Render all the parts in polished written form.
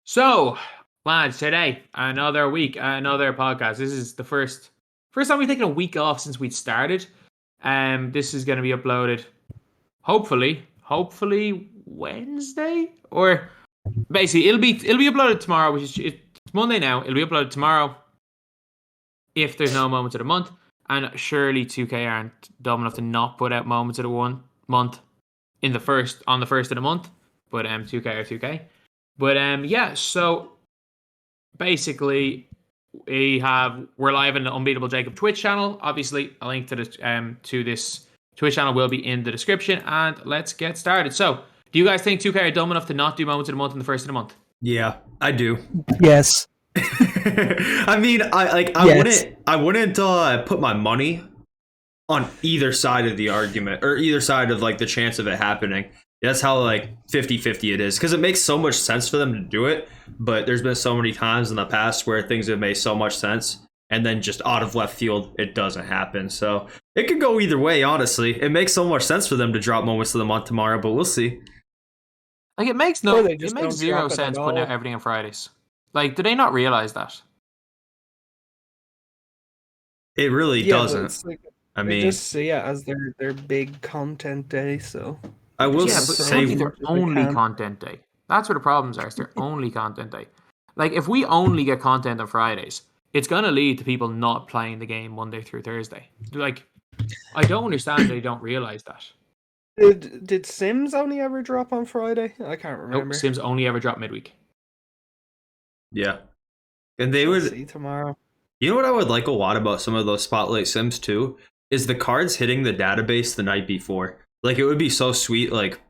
So, lads, today another week, another podcast. This is the first time we've taken a week off since we'd started. This is going to be uploaded, hopefully Wednesday, or basically it'll be uploaded tomorrow, which is it's Monday now. It'll be uploaded tomorrow if there's no moments of the month, and surely 2K aren't dumb enough to not put out moments of the one month in the first on the first of the month. But 2K or 2K. But yeah, so basically we're live in the Unbeatable Jacob Twitch channel. Obviously, a link to this Twitch channel will be in the description. And let's get started. So, do you guys think 2K are dumb enough to not do moments of the month in the first of the month? Yeah, I do. Yes. I mean, I wouldn't put my money on either side of the argument or either side of like the chance of it happening. That's how like 50-50 it is, because it makes so much sense for them to do it, but there's been so many times in the past where things have made so much sense and then just out of left field it doesn't happen. So it could go either way. Honestly, it makes so much sense for them to drop moments of the month tomorrow, but we'll see. Like it makes zero sense putting out everything on Fridays. Like, do they not realize that? It really doesn't. Like, I mean, just see it as their big content day. So I will say their only content day. That's where the problems are. It's their only content day. Like, if we only get content on Fridays, it's going to lead to people not playing the game Monday through Thursday. Like, I don't understand they don't realize that. Did Sims only ever drop on Friday? I can't remember. Nope, Sims only ever drop midweek. Yeah. And they would see tomorrow. You know what I would like a lot about some of those Spotlight Sims too? Is the cards hitting the database the night before. Like, it would be so sweet. Like,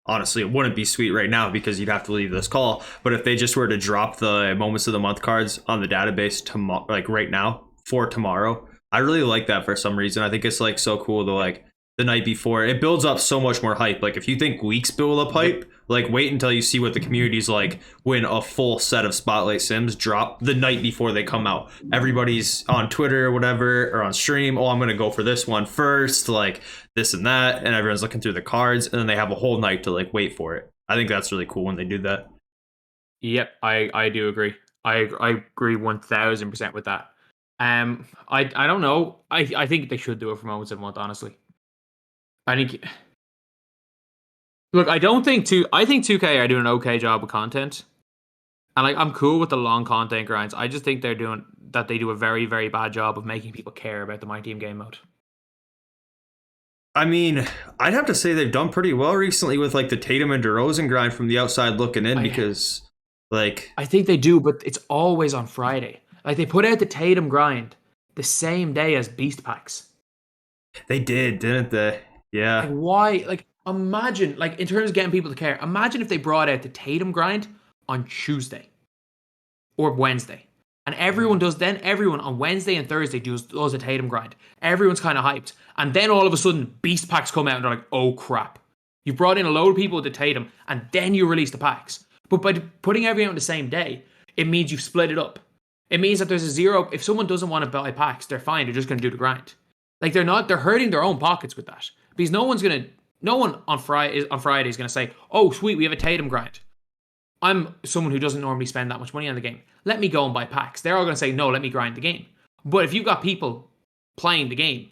honestly, it wouldn't be sweet right now because you'd have to leave this call. But if they just were to drop the moments of the month cards on the database tomorrow, like right now for tomorrow, I really like that for some reason. I think it's like so cool to like the night before. It builds up so much more hype. Like, if you think weeks build up hype, like wait until you see what the community's like when a full set of Spotlight Sims drop the night before they come out. Everybody's on Twitter or whatever, or on stream. Oh, I'm going to go for this one first, like this and that. And everyone's looking through the cards, and then they have a whole night to like wait for it. I think that's really cool when they do that. Yep, I do agree. I agree 1000% with that. I don't know. I think they should do it for moments of the month, honestly. I think. Look, I think 2K are doing an okay job with content. And like, I'm cool with the long content grinds. I just think they do a very, very bad job of making people care about the MyTEAM game mode. I mean, I'd have to say they've done pretty well recently with like the Tatum and DeRozan grind from the outside looking in, because like, I think they do, but it's always on Friday. Like, they put out the Tatum grind the same day as Beast Packs. They did, didn't they? Yeah. Like, why? Like, imagine, like, in terms of getting people to care, imagine if they brought out the Tatum grind on Tuesday or Wednesday. And everyone on Wednesday and Thursday does a Tatum grind. Everyone's kind of hyped. And then all of a sudden, Beast Packs come out and they're like, oh crap. You brought in a load of people with the Tatum, and then you release the packs. But by putting everything on the same day, it means you've split it up. It means that there's a zero. If someone doesn't want to buy packs, they're fine. They're just going to do the grind. Like, they're hurting their own pockets with that. Because no one on Friday is going to say, oh, sweet, we have a Tatum grind. I'm someone who doesn't normally spend that much money on the game. Let me go and buy packs. They're all going to say, no, let me grind the game. But if you've got people playing the game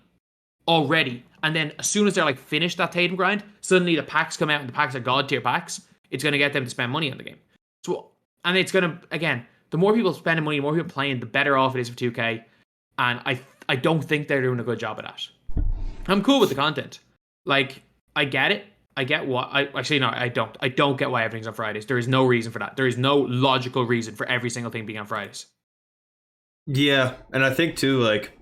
already, and then as soon as they're like finished that Tatum grind, suddenly the packs come out and the packs are god tier packs, it's going to get them to spend money on the game. So, and it's going to, again, the more people spending money, the more people playing, the better off it is for 2K. And I don't think they're doing a good job of that. I'm cool with the content. Like, I get it. I get what I don't. I don't get why everything's on Fridays. There is no reason for that. There is no logical reason for every single thing being on Fridays. Yeah, and I think too, like,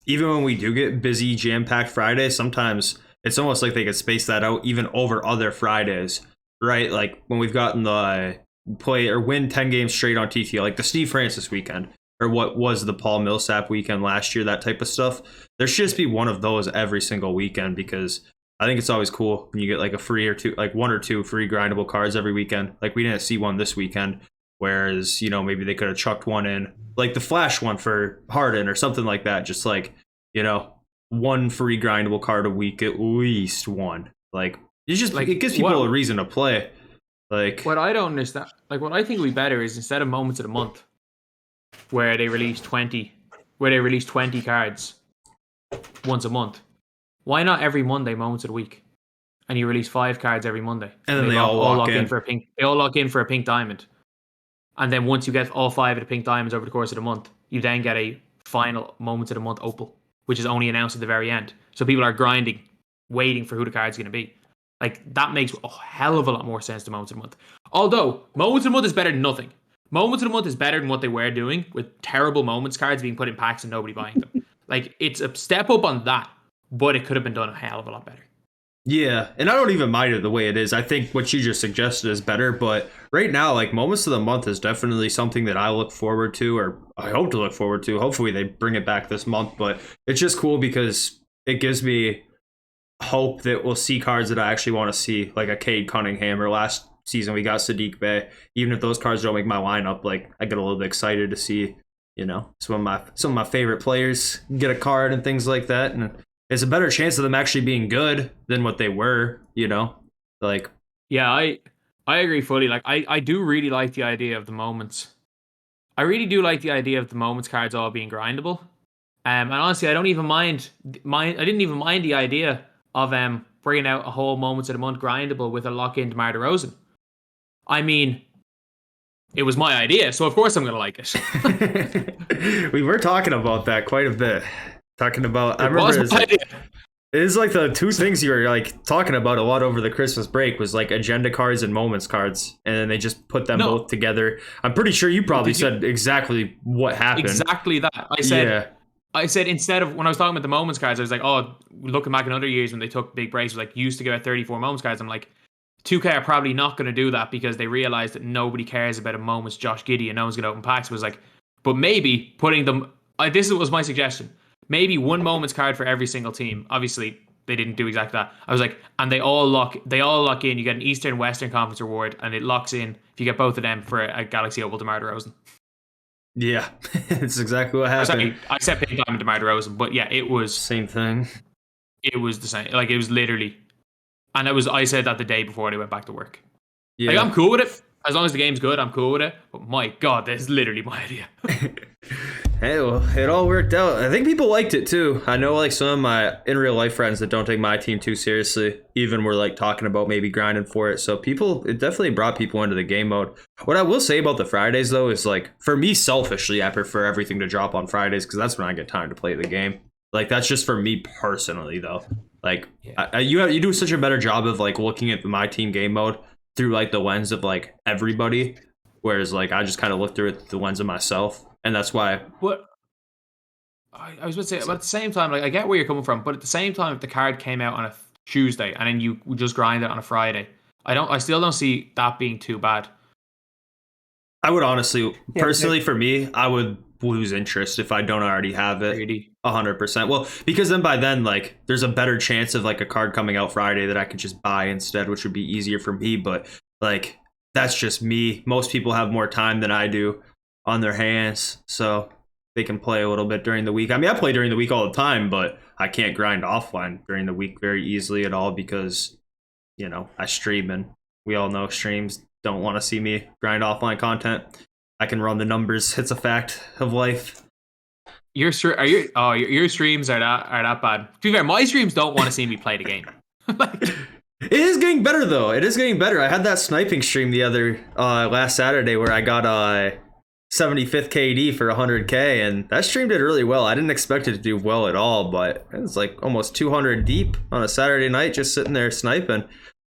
even when we do get busy, jam-packed Fridays, sometimes it's almost like they could space that out even over other Fridays, right? Like when we've gotten the play or win 10 games straight on TT, like the Steve Francis weekend, or what was the Paul Millsap weekend last year, that type of stuff. There should just be one of those every single weekend, because I think it's always cool when you get like a free or two, like one or two free grindable cards every weekend. Like, we didn't see one this weekend, whereas, you know, maybe they could have chucked one in, like the Flash one for Harden or something like that. Just like, you know, one free grindable card a week, at least one. Like, it's just like, it gives people a reason to play. Like, What I don't understand, like what I think would be better is instead of moments of the month, where they release 20, cards once a month, why not every Monday moments of the week, and you release 5 cards every Monday, and then they all lock in. for a pink. They all lock in for a pink diamond, and then once you get all 5 of the pink diamonds over the course of the month, you then get a final moments of the month opal, which is only announced at the very end. So people are grinding, waiting for who the card's going to be. Like, that makes a hell of a lot more sense to moments of the month. Although moments of the month is better than nothing. Moments of the month is better than what they were doing with terrible moments cards being put in packs and nobody buying them. Like, it's a step up on that, but it could have been done a hell of a lot better. Yeah, and I don't even mind it the way it is. I think what you just suggested is better, but right now, like, moments of the month is definitely something that I look forward to, or I hope to look forward to. Hopefully they bring it back this month, but it's just cool because it gives me hope that we'll see cards that I actually want to see, like a Cade Cunningham, or last season we got Sadiq Bey. Even if those cards don't make my lineup, like, I get a little bit excited to see, you know, some of my favorite players get a card and things like that, and it's a better chance of them actually being good than what they were, you know? Like, yeah, I agree fully. Like, I do really like the idea of the moments. I really do like the idea of the moments cards all being grindable. And honestly, I don't even mind. I didn't even mind the idea of bringing out a whole moments of the month grindable with a lock-in DeMar DeRozan. I mean, it was my idea, so of course I'm gonna like it. we were talking about that quite a bit. Talking about, I It remember was my idea. it is like the two things you were like talking about a lot over the Christmas break was like agenda cards and moments cards, and then they just put them both together. I'm pretty sure you probably said exactly what happened. Exactly that. I said instead of, when I was talking about the moments cards, I was like, oh, looking back in other years when they took big breaks, like, used to give out 34 moments cards. I'm like, 2K are probably not going to do that because they realized that nobody cares about a moments Josh Giddey and no one's going to open packs. It was like, but maybe putting them, this was my suggestion. Maybe one moments card for every single team. Obviously, they didn't do exactly that. I was like, and they all lock in. You get an Eastern Western Conference reward, and it locks in if you get both of them for a Galaxy Opal DeMar DeRozan. Yeah, it's exactly what happened. Sorry, I said Pink Diamond DeMar DeRozan, but yeah, it was same thing. It was the same. Like, it was literally, and I said that the day before they went back to work. Yeah. Like, I'm cool with it. As long as the game's good, I'm cool with it. But my God, this is literally my idea. Hey, well, it all worked out. I think people liked it too. I know, like, some of my in real life friends that don't take my team too seriously even were like talking about maybe grinding for it. So it definitely brought people into the game mode. What I will say about the Fridays though is, like, for me selfishly, I prefer everything to drop on Fridays because that's when I get time to play the game. Like, that's just for me personally though. Like, yeah. You do such a better job of, like, looking at my team game mode through, like, the lens of, like, everybody, whereas, like, I just kind of look through it through the lens of myself. And that's why. What I was going to say, but at the same time, like, I get where you're coming from, but at the same time, if the card came out on a Tuesday and then you just grind it on a Friday, I still don't see that being too bad. I would honestly, personally, for me, I would lose interest if I don't already have it. Really? 100%. Well, because then by then, like, there's a better chance of, like, a card coming out Friday that I could just buy instead, which would be easier for me. But, like, that's just me. Most people have more time than I do on their hands, so they can play a little bit during the week. I mean, I play during the week all the time, but I can't grind offline during the week very easily at all because, you know, I stream, and we all know streams don't want to see me grind offline content. I can run the numbers. It's a fact of life. Your streams are that bad. To be fair, my streams don't want to see me play the game. It is getting better though. It is getting better. I had that sniping stream the other last Saturday where I got 75th KD for 100k, and that stream did really well. I didn't expect it to do well at all, but it was like almost 200 deep on a Saturday night just sitting there sniping.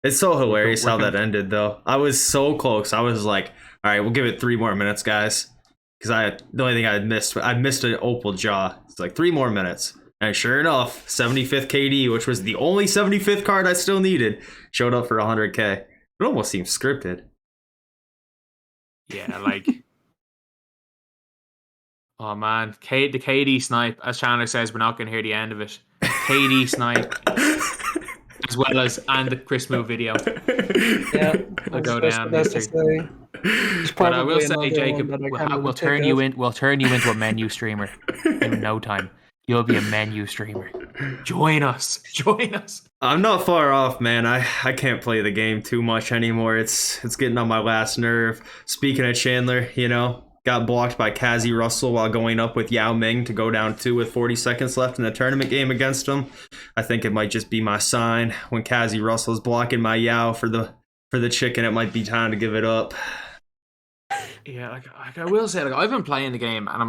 It's so hilarious how that ended though. I was so close. I was like, all right, we'll give it 3 more minutes, guys, because the only thing I missed an opal jaw. It's like 3 more minutes, and sure enough, 75th KD, which was the only 75th card I still needed, showed up for 100k. It almost seems scripted. Yeah, like, oh man, the KD snipe, as Chandler says, we're not going to hear the end of it. KD snipe, as well as and the Chris Move video. Yeah, I'll go down. But I will say, Jacob, we'll turn you into a menu streamer in no time. You'll be a menu streamer. Join us. Join us. I'm not far off, man. I can't play the game too much anymore. It's getting on my last nerve. Speaking of Chandler, got blocked by Kazi Russell while going up with Yao Ming to go down 2 with 40 seconds left in the tournament game against him. I think it might just be my sign. When Kazi Russell's blocking my Yao for the chicken, it might be time to give it up. Yeah, like I will say, like I've been playing the game and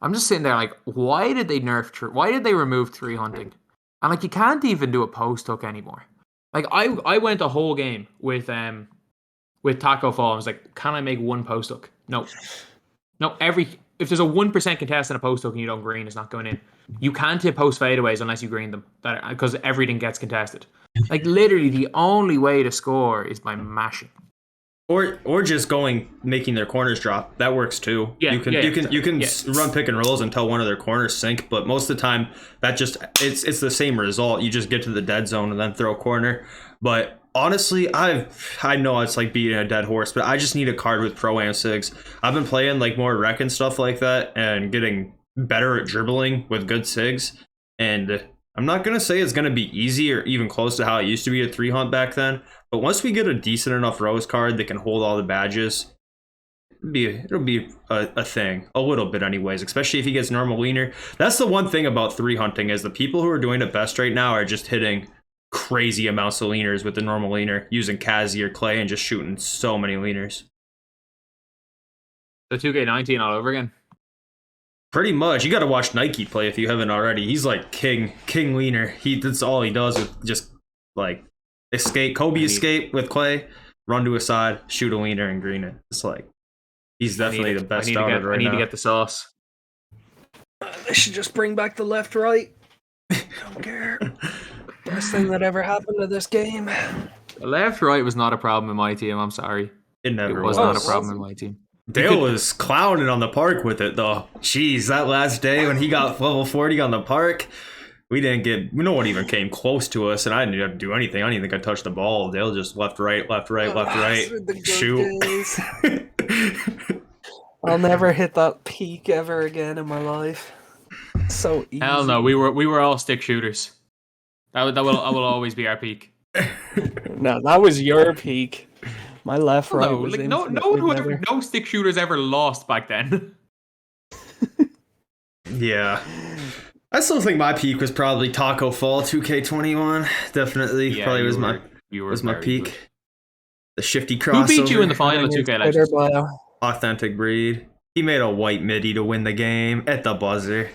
I'm just sitting there like, why did they why did they remove 3 hunting? And like you can't even do a post hook anymore. Like I went a whole game with Taco Fall. I was like, can I make 1 post hook? No, if there's a 1% contest in a post hook and you don't green, it's not going in. You can't hit post fadeaways unless you green them, because everything gets contested. Like literally, the only way to score is by mashing. Or just making their corners drop. That works too. Yeah, you can run pick and rolls until one of their corners sink, but most of the time that it's the same result. You just get to the dead zone and then throw a corner. But honestly, I know it's like beating a dead horse, but I just need a card with Pro-Am SIGs. I've been playing like more rec and stuff like that and getting better at dribbling with good SIGs. And I'm not going to say it's going to be easy or even close to how it used to be a 3 hunt back then. But once we get a decent enough Rose card that can hold all the badges, it'll be a thing. A little bit anyways, especially if he gets normal leaner. That's the one thing about 3 hunting is the people who are doing it best right now are just hitting crazy amounts of leaners with the normal leaner, using Kazi or Clay and just shooting so many leaners. So 2K19 all over again? Pretty much. You got to watch Nike play if you haven't already. He's like king leaner. That's all he does with just like escape with Clay, run to a side, shoot a leaner and green it. It's like he's definitely the best out of it right now. I need to get the sauce. They should just bring back the left right. Don't care. Best thing that ever happened to this game. The left right was not a problem in my team. I'm sorry. It never was not a problem in my team. Dale was clowning on the park with it though. Jeez, that last day when he got level 40 on the park, no one even came close to us, and I didn't have to do anything. I didn't even think I touched the ball. Dale just left, right, shoot. I'll never hit that peak ever again in my life. So easy. Hell no, we were all stick shooters. That will always be our peak. No, that was your peak. My left right was like no stick shooters ever lost back then. Yeah. I still think my peak was probably Taco Fall 2K21. Definitely. Yeah, probably was my peak. Good. The shifty crossover. Who beat you in the final of 2K Legends? Authentic Breed. He made a white midi to win the game at the buzzer.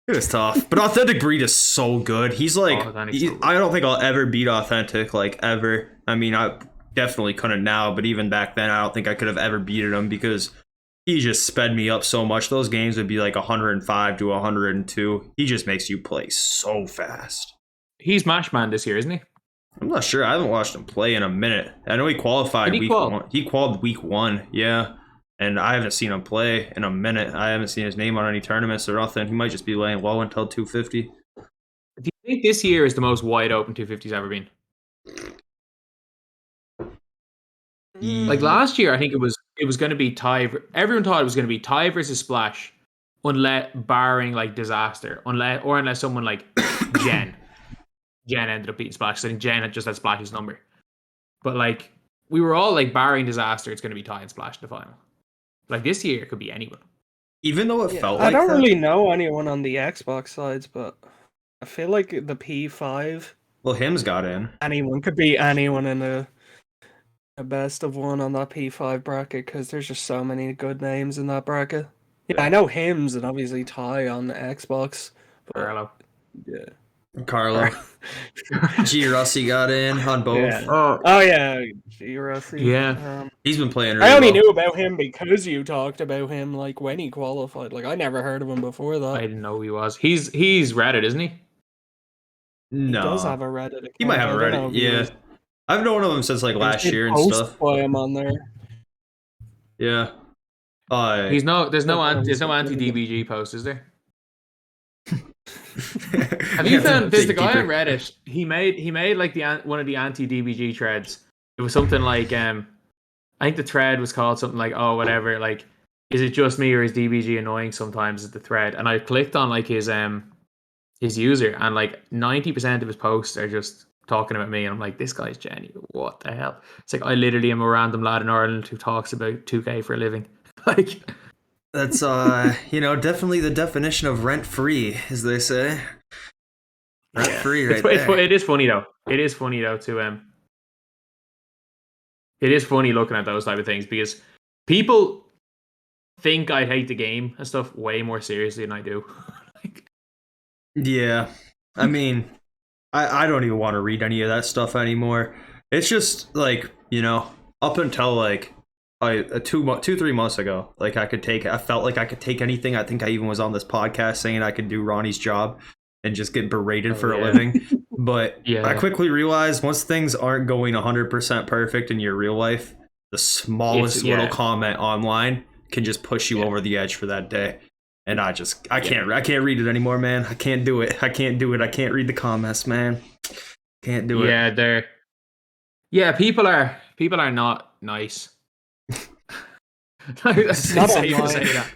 It was tough. But Authentic Breed is so good. He's like, I don't think I'll ever beat Authentic, like ever. I mean, I definitely couldn't now, but even back then, I don't think I could have ever beaten him because he just sped me up so much. Those games would be like 105 to 102. He just makes you play so fast. He's Mashman this year, isn't he? I'm not sure. I haven't watched him play in a minute. I know he qualified week 1. He qualified week 1, yeah. And I haven't seen him play in a minute. I haven't seen his name on any tournaments or nothing. He might just be laying low until 250. Do you think this year is the most wide open 250's ever been? Like last year, I think it was going to be tie. Everyone thought it was going to be tie versus Splash, barring like disaster, unless someone like Jen ended up beating Splash. I think Jen had just had Splash's number, but like we were all like barring disaster, it's going to be tie and Splash in the final. Like this year, it could be anyone. Even though it felt like I don't really know anyone on the Xbox sides, but I feel like the P5. Well, him's got in. Anyone could be anyone in a best of one on that P5 bracket because there's just so many good names in that bracket. Yeah, I know Hims and obviously Ty on the Xbox. Carlo. Yeah. Carlo. G. Russi got in on both. Yeah. Oh yeah, G. Russi. Yeah. He's been playing really I only well. knew about him because you talked about him like when he qualified. Like I never heard of him before that. I didn't know who he was. He's Reddit, isn't he? No. He does have a Reddit account. He might have a Reddit, yeah. I've known of him since like last year and stuff. By him on there. Yeah. There's no anti-DBG post, is there? Have you found there's the guy on Reddit? He made like one of the anti-DBG threads. It was something like I think the thread was called something like whatever, like is it just me or is DBG annoying sometimes at the thread? And I clicked on like his user, and like 90% of his posts are just talking about me, and I'm like, this guy's Jenny. What the hell? It's like I literally am a random lad in Ireland who talks about 2K for a living. Like, That's definitely the definition of rent free, as they say. Rent free, right there. it is funny though. It is funny though it is funny looking at those type of things, because people think I hate the game and stuff way more seriously than I do. Yeah, I mean, I don't even want to read any of that stuff anymore. It's just like, up until like 3 months ago, like I felt like I could take anything. I think I even was on this podcast saying I could do Ronnie's job and just get berated for a living. But I quickly realized once things aren't going 100% perfect in your real life, the smallest little comment online can just push you over the edge for that day. And I can't read it anymore, man. I can't do it. I can't read the comments, man. Can't do it. People are not nice. It's not safe to online. say that.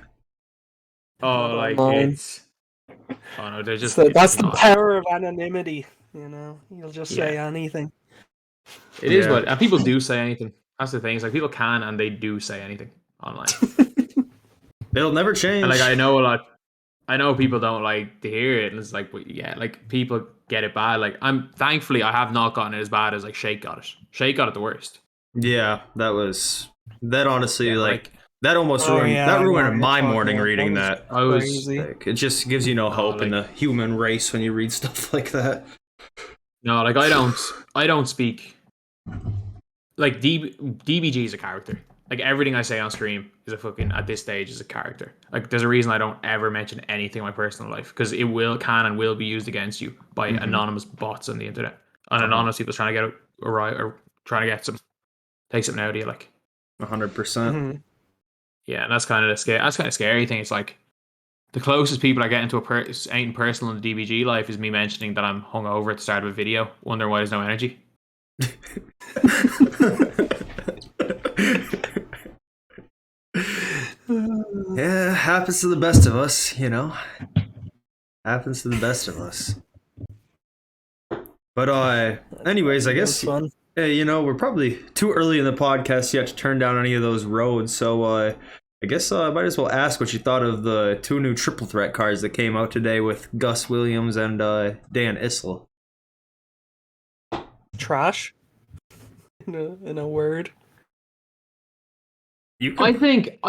Oh, like Online. it's. Oh no, they're just. So that's it's the not. power of anonymity. You'll just say anything. It is what, and people do say anything. That's the thing. It's like people can and they do say anything online. It'll never change. And like I know people don't like to hear it, and it's like, but yeah, like people get it bad. Like thankfully I have not gotten it as bad as like Shake got it. Shake got it the worst. Yeah, that honestly that almost ruined my morning reading that. I was crazy. Like, it just gives you no hope in the human race when you read stuff like that. No, like I don't speak. Like DBG is a character. Like everything I say on stream is at this stage is a character. Like there's a reason I don't ever mention anything in my personal life, because it can and will be used against you by anonymous bots on the internet and anonymous people trying to get or trying to get take something out of you. Like 100%. Yeah, and that's kind of the scary thing. It's like the closest people I get into anything personal in the DBG life is me mentioning that I'm hungover at the start of a video, wondering why there's no energy. Yeah, happens to the best of us, happens to the best of us. But anyways, I guess we're probably too early in the podcast yet to turn down any of those roads, so I guess I might as well ask what you thought of the 2 new triple threat cards that came out today with Gus Williams and Dan Issel. Trash. In a word. I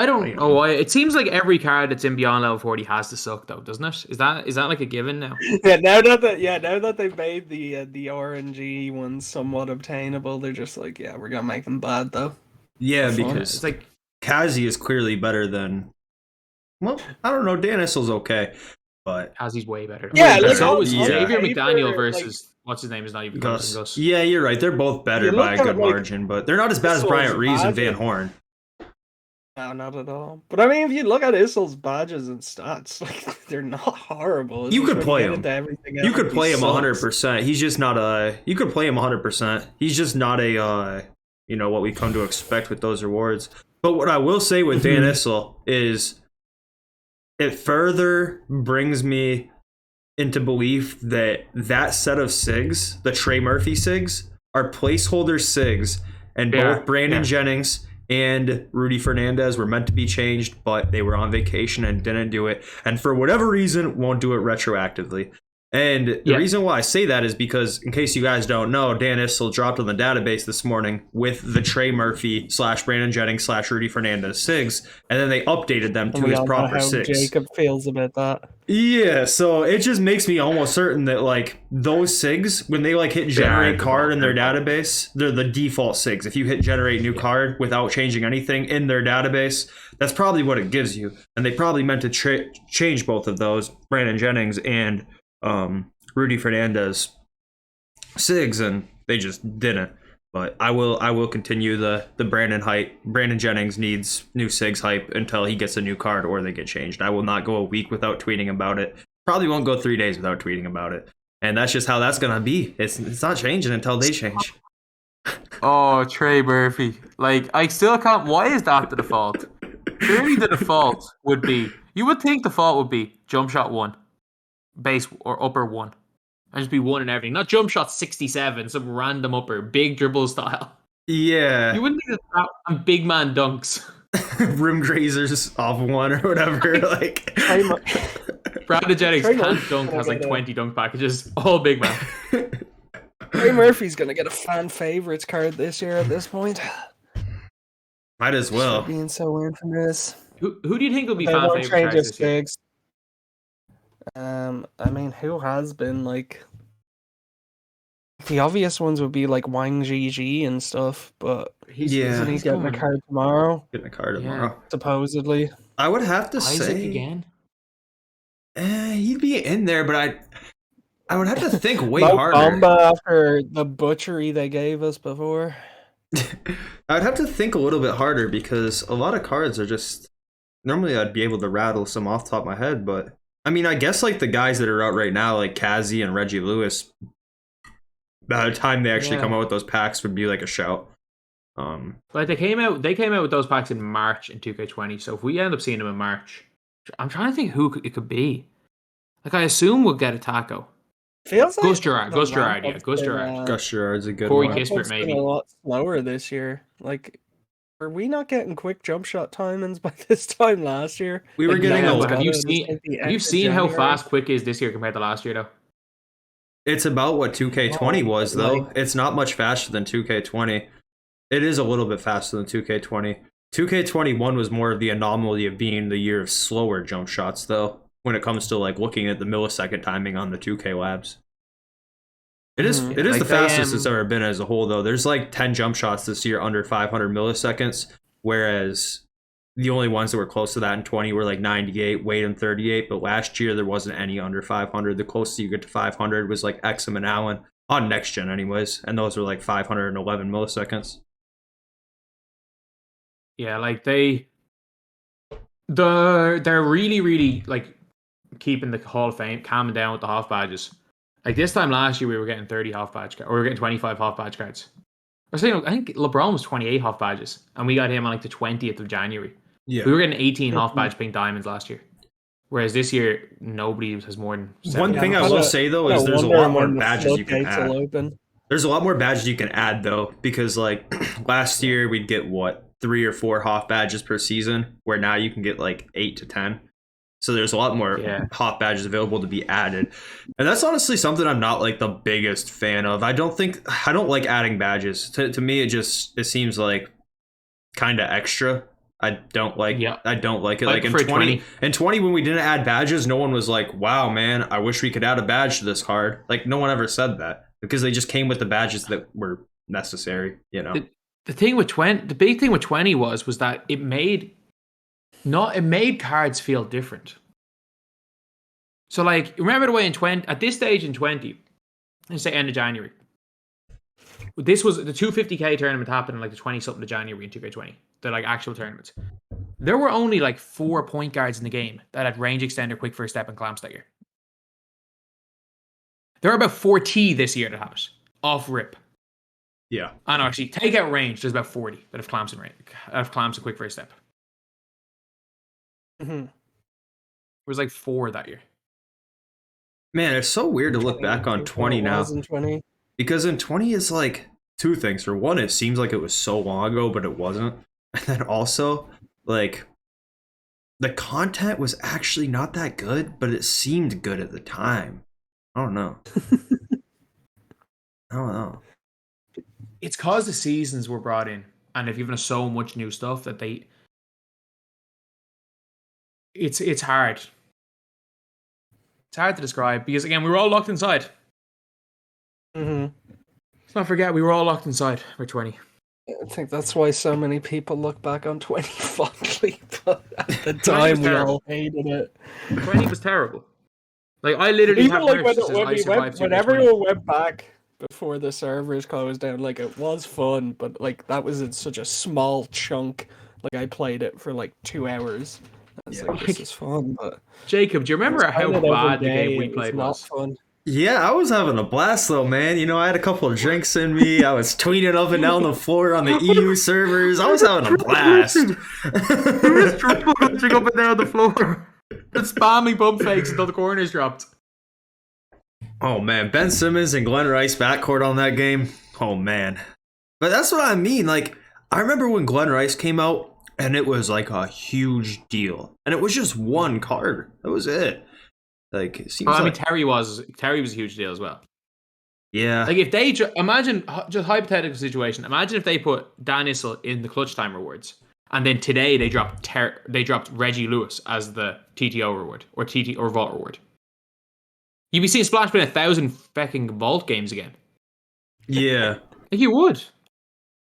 don't know why. It seems like every card that's in Beyond Level 40 has to suck, though, doesn't it? Is that like a given now? Now that they've made the RNG ones somewhat obtainable, they're just like, we're gonna make them bad though. Yeah, because it's like Kazi is clearly better than. Well, I don't know. Dan Issel's okay, but Kazi's way better. Yeah, like, like, so is on Xavier paper, McDaniel versus what's his name is not even Gus. Gus. Yeah, you're right. They're both better You by a look good at, like, margin, but they're not as bad as Issel's Bryant Reeves and badges. Van Horn. No, not at all. But I mean, if you look at Issel's badges and stats, like they're not horrible. It's You just could when play get him. into everything You else, could he play him sucks. 100%. He's just not a. You could play him 100%. He's just not a. What we come to expect with those rewards. But what I will say with Dan Issel is, it further brings me into belief that set of SIGs, the Trey Murphy SIGs, are placeholder SIGs, and both Brandon Jennings and Rudy Fernandez were meant to be changed, but they were on vacation and didn't do it, and for whatever reason won't do it retroactively. And the reason why I say that is because, in case you guys don't know, Dan Issel dropped on the database this morning with the Trey Murphy / Brandon Jennings / Rudy Fernandez SIGs, and then they updated them to And we his all know proper how SIGs. Jacob feels about that. Yeah, so it just makes me almost certain that those SIGs, when they hit generate card in their database, they're the default SIGs. If you hit generate new card without changing anything in their database, that's probably what it gives you. And they probably meant to change both of those, Brandon Jennings and Rudy Fernandez SIGs, and they just didn't. But I will continue the Brandon hype. Brandon Jennings needs new SIGs hype until he gets a new card or they get changed. I will not go a week without tweeting about it. Probably won't go 3 days without tweeting about it. And that's just how that's gonna be. It's not changing until they change. Oh, Trey Murphy. Like, I still can't. Why is that the default? Surely the default would be. You would think the default would be jump shot 1, base or upper 1, and just be 1 in everything. Not jump shot 67, some random upper, big dribble style. Yeah. You wouldn't think that and big man dunks. Rim grazers off 1 or whatever. Like Brandon Jennings Trey can't Murphy's dunk, gonna has like get 20 dunk packages, all big man. Trey Murphy's gonna get a fan favorites card this year at this point. Might as well. Being so infamous. Who do you think will be They fan won't favorite change cards his this year? bigs. I mean, who has been like the obvious ones would be like Wang Gigi and stuff, but isn't he he's getting a coming. card tomorrow? Getting a card Yeah. tomorrow. Supposedly. I would have to Isaac say again. He'd be in there, but I would have to think way Mo harder. Bamba after the butchery they gave us before. I would have to think a little bit harder because a lot of cards are just normally I'd be able to rattle some off the top of my head, but I mean I guess like the guys that are out right now, like Kazi and Reggie Lewis, by the time they actually come out with those packs would be like a shout. Like they came out with those packs in March in 2K20. So if we end up seeing them in March, I'm trying to think who it could be. Like I assume we'll get a Taco. Feels like Gus Gerard, Gus Gerard. Gus Gerard's a good Corey one. Kispert, It's been maybe. a lot slower this year. Like, are we not getting quick jump shot timings by this time last year? We were Like, getting no a one's have got you it. It's seen like the have end you of seen how January. fast Quick is this year compared to last year though? It's about what 2K20 was though. like- It's not much faster than 2K20. It is a little bit faster than 2K20. 2K21 was more of the anomaly of being the year of slower jump shots though, when it comes to like looking at the millisecond timing on the 2K labs. It is Mhm. it is Like the fastest they, it's ever been as a whole though. There's like 10 jump shots this year under 500 milliseconds, whereas the only ones that were close to that in 20 were like 98, Wade and 38, but last year there wasn't any under 500. The closest you get to 500 was like Exum and Allen on next gen anyways, and those were like 511 milliseconds. Yeah, like they're really like keeping the Hall of Fame, calming down with the half badges. Like this time last year, we were getting 30 half badge cards, or we were getting 25 half badge cards. I think LeBron was 28 half badges, and we got him on like the 20th of January. Yeah. We were getting 18 half badge pink diamonds last year, whereas this year nobody has more than 7. One thing I will say though is there's a lot more badges you can add. There's a lot more badges you can add though, because like last year we'd get what 3 or 4 half badges per season, where now you can get like 8 to 10. So there's a lot more half badges available to be added, and that's honestly something I'm not like the biggest fan of. I don't like adding badges. To me, it seems like kind of extra. I don't like it. Like in 20 when we didn't add badges, no one was like, "Wow, man, I wish we could add a badge to this card." Like no one ever said that because they just came with the badges that were necessary. You know, the thing with 20, the big thing with 20 was that it made cards feel different. So like, remember the way in 20 at this stage in 20, let's say end of January. This was the 250k tournament happened in like the 20 something of January in 2K20. They're like actual tournaments. There were only like 4 point guards in the game that had range extender, quick first step, and clamps that year. There are about 4T this year that have it off rip. Yeah. And actually, take out range. There's about 40 that have clamps and range, have clamps and quick first step. Mm-hmm. It was like 4 that year. Man, it's so weird to look back on 20 now. 20. Because in 20 it's like 2 things. For one, it seems like it was so long ago, but it wasn't. And then also, like, the content was actually not that good, but it seemed good at the time. I don't know. I don't know. It's because the seasons were brought in, and they've given us so much new stuff that it's hard. It's hard to describe because again, we were all locked inside. Mm-hmm. Let's not forget, we were all locked inside for 20. I think that's why so many people look back on 20 fondly, but at the 20 was time we terrible. all hated it. 20 was terrible. Like I literally Even have like nerfs that says I survived when 2K20. everyone went back before the servers closed down, like it was fun, but like that was in such a small chunk. Like I played it for like 2 hours. I was like, this is fun, but Jacob, do you remember how playing it every bad the day, game we it played not was? fun. Yeah, I was having a blast though, man. You know, I had a couple of drinks in me. I was tweeting up and down the floor on the EU servers. I was having a blast. He was triple punching up and down the floor. And spamming bump fakes until the corners dropped. Oh man, Ben Simmons and Glenn Rice backcourt on that game. Oh man. But that's what I mean. Like, I remember when Glenn Rice came out and it was like a huge deal. And it was just one card. That was it. Like, it seems I mean, Terry was a huge deal as well. Yeah. Like, if they imagine, just hypothetical situation, imagine if they put Daniel in the clutch time rewards, and then today they dropped Reggie Lewis as the TTO reward or vault reward. You'd be seeing Splash playing 1,000 fucking vault games again. Yeah. Like, you would.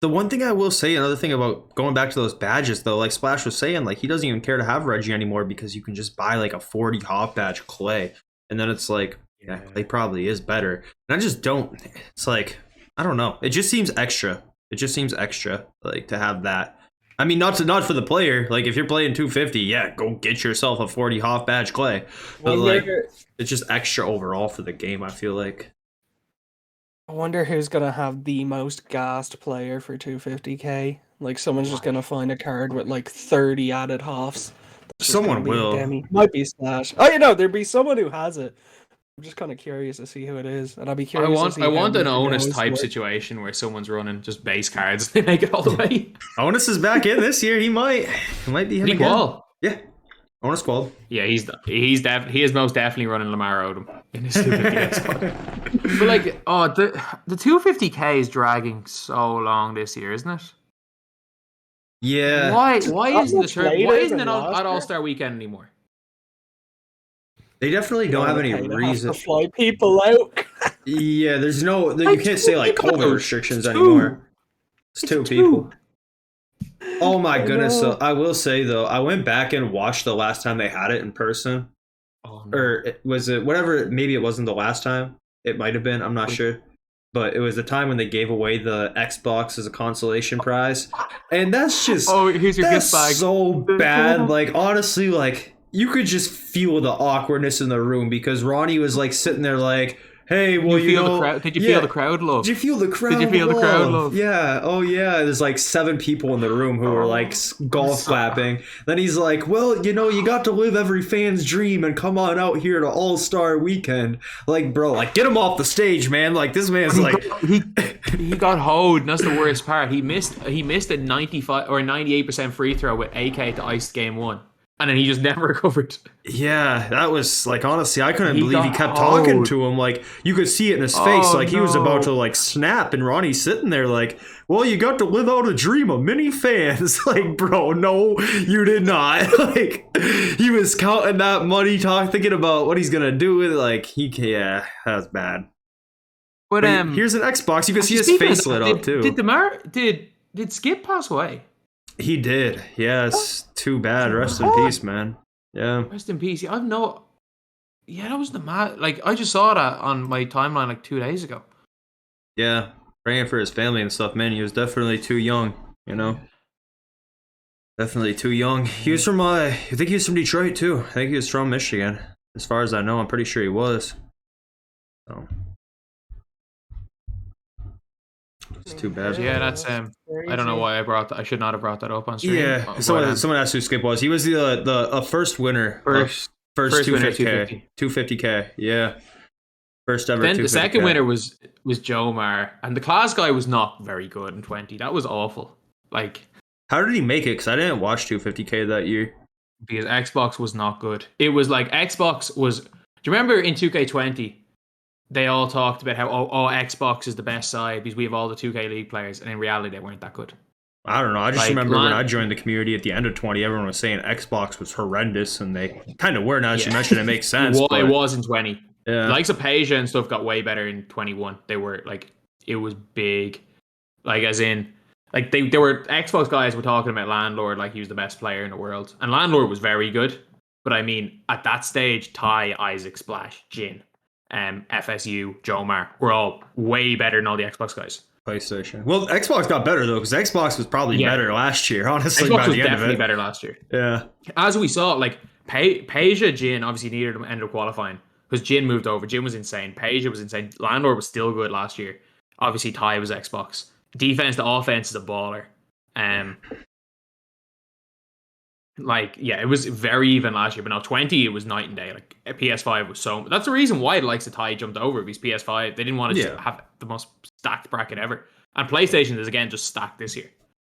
The one thing I will say, another thing about going back to those badges, though, like Splash was saying, like he doesn't even care to have Reggie anymore because you can just buy like a 40 hop badge Clay, and then it's like, yeah, Clay probably is better. And I just don't. It's like, I don't know. It just seems extra. It just seems extra, like to have that. I mean, not for the player. Like if you're playing 250, yeah, go get yourself a 40 hop badge Clay. But like, it's just extra overall for the game. I feel like. I wonder who's gonna have the most gassed player for 250k. Like someone's just gonna find a card with like 30 added halves. Someone will. Might be Slash. Oh, you know, there'd be someone who has it. I'm just kind of curious to see who it is, and I'll be curious. I want an Onus type situation where someone's running just base cards. They make it all the way. Onus is back in this year. He might be him again. Yeah. Onus Qual. Yeah, he is most definitely running Lamar Odom in his 250k squad. But like, the 250k is dragging so long this year, isn't it? Yeah. Why isn't it at All-Star Weekend anymore? They definitely don't have any reason to fly people out. Yeah, there's no. You can't say like COVID restrictions anymore. It's two people. Oh my goodness! So I will say though, I went back and watched the last time they had it in person. Oh, no. Or was it whatever? Maybe it wasn't the last time. It might have been. I'm not sure. But it was the time when they gave away the Xbox as a consolation prize, and that's just here's your gift bag. So bad. Like honestly, like you could just feel the awkwardness in the room because Ronnie was like sitting there like, hey, well, did you feel the crowd love? Did you feel the crowd love? Yeah. Oh, yeah. There's like 7 people in the room who were like golf clapping. Then he's like, well, you know, you got to live every fan's dream and come on out here to All-Star Weekend. Like, bro, like get him off the stage, man. Like this man's like he got hoed. And that's the worst part. He missed a 95 or 98% free throw with AK to ice game 1. And then he just never recovered. Yeah, that was like honestly, I couldn't believe he kept talking to him. Like you could see it in his face, like he was about to like snap, and Ronnie's sitting there like, "Well, you got to live out a dream of many fans." Like, bro, no, you did not. Like he was counting that money, thinking about what he's gonna do with it. Like that's bad. But here's an Xbox. You can see his face lit up too. Did Skip pass away? He did. Yes. Too bad. Rest in peace, man. Yeah. Rest in peace. That was the mad. Like I just saw that on my timeline like 2 days ago. Yeah, praying for his family and stuff. Man, he was definitely too young. You know, definitely too young. He was from. I think he was from Detroit too. I think he was from Michigan. As far as I know, I'm pretty sure he was. So. It's too bad. Yeah, that's I don't know why I brought that. I should not have brought that up on stream. Yeah, someone asked who Skip was. He was the first winner. First 250k. Yeah, first ever. Then the second winner was Joe Mar, and the class guy was not very good in 20. That was awful. Like, how did he make it? Because I didn't watch 250k that year. Because Xbox was not good. It was like Xbox was. Do you remember in 2K20? They all talked about how Xbox is the best side because we have all the 2K League players, and in reality, they weren't that good. I don't know. I just remember when I joined the community at the end of 20, everyone was saying Xbox was horrendous, and they kind of were. Now that you mentioned it, makes sense. Well, it was in 20. Yeah. The likes of Peja and stuff got way better in 21. They were like, it was big. Like, as in, like, they were, Xbox guys were talking about Landlord like he was the best player in the world. And Landlord was very good. But I mean, at that stage, Ty, Isaac, Splash, Jin, FSU, Jomar were all way better than all the Xbox guys. PlayStation. Well, Xbox got better though, because Xbox was probably better last year. Honestly, Xbox by was the end definitely of it. better last year. Yeah. As we saw, like Peja, Jin obviously needed them end up qualifying, because Jin moved over. Jin was insane. Peja was insane. Landor was still good last year. Obviously, Ty was Xbox. Defense to offense is a baller. Like, yeah, it was very even last year, but now 20, it was night and day. Like, PS5 was so... That's the reason why the likes of Ty jumped over, because PS5, they didn't want to just have the most stacked bracket ever. And PlayStation is, again, just stacked this year.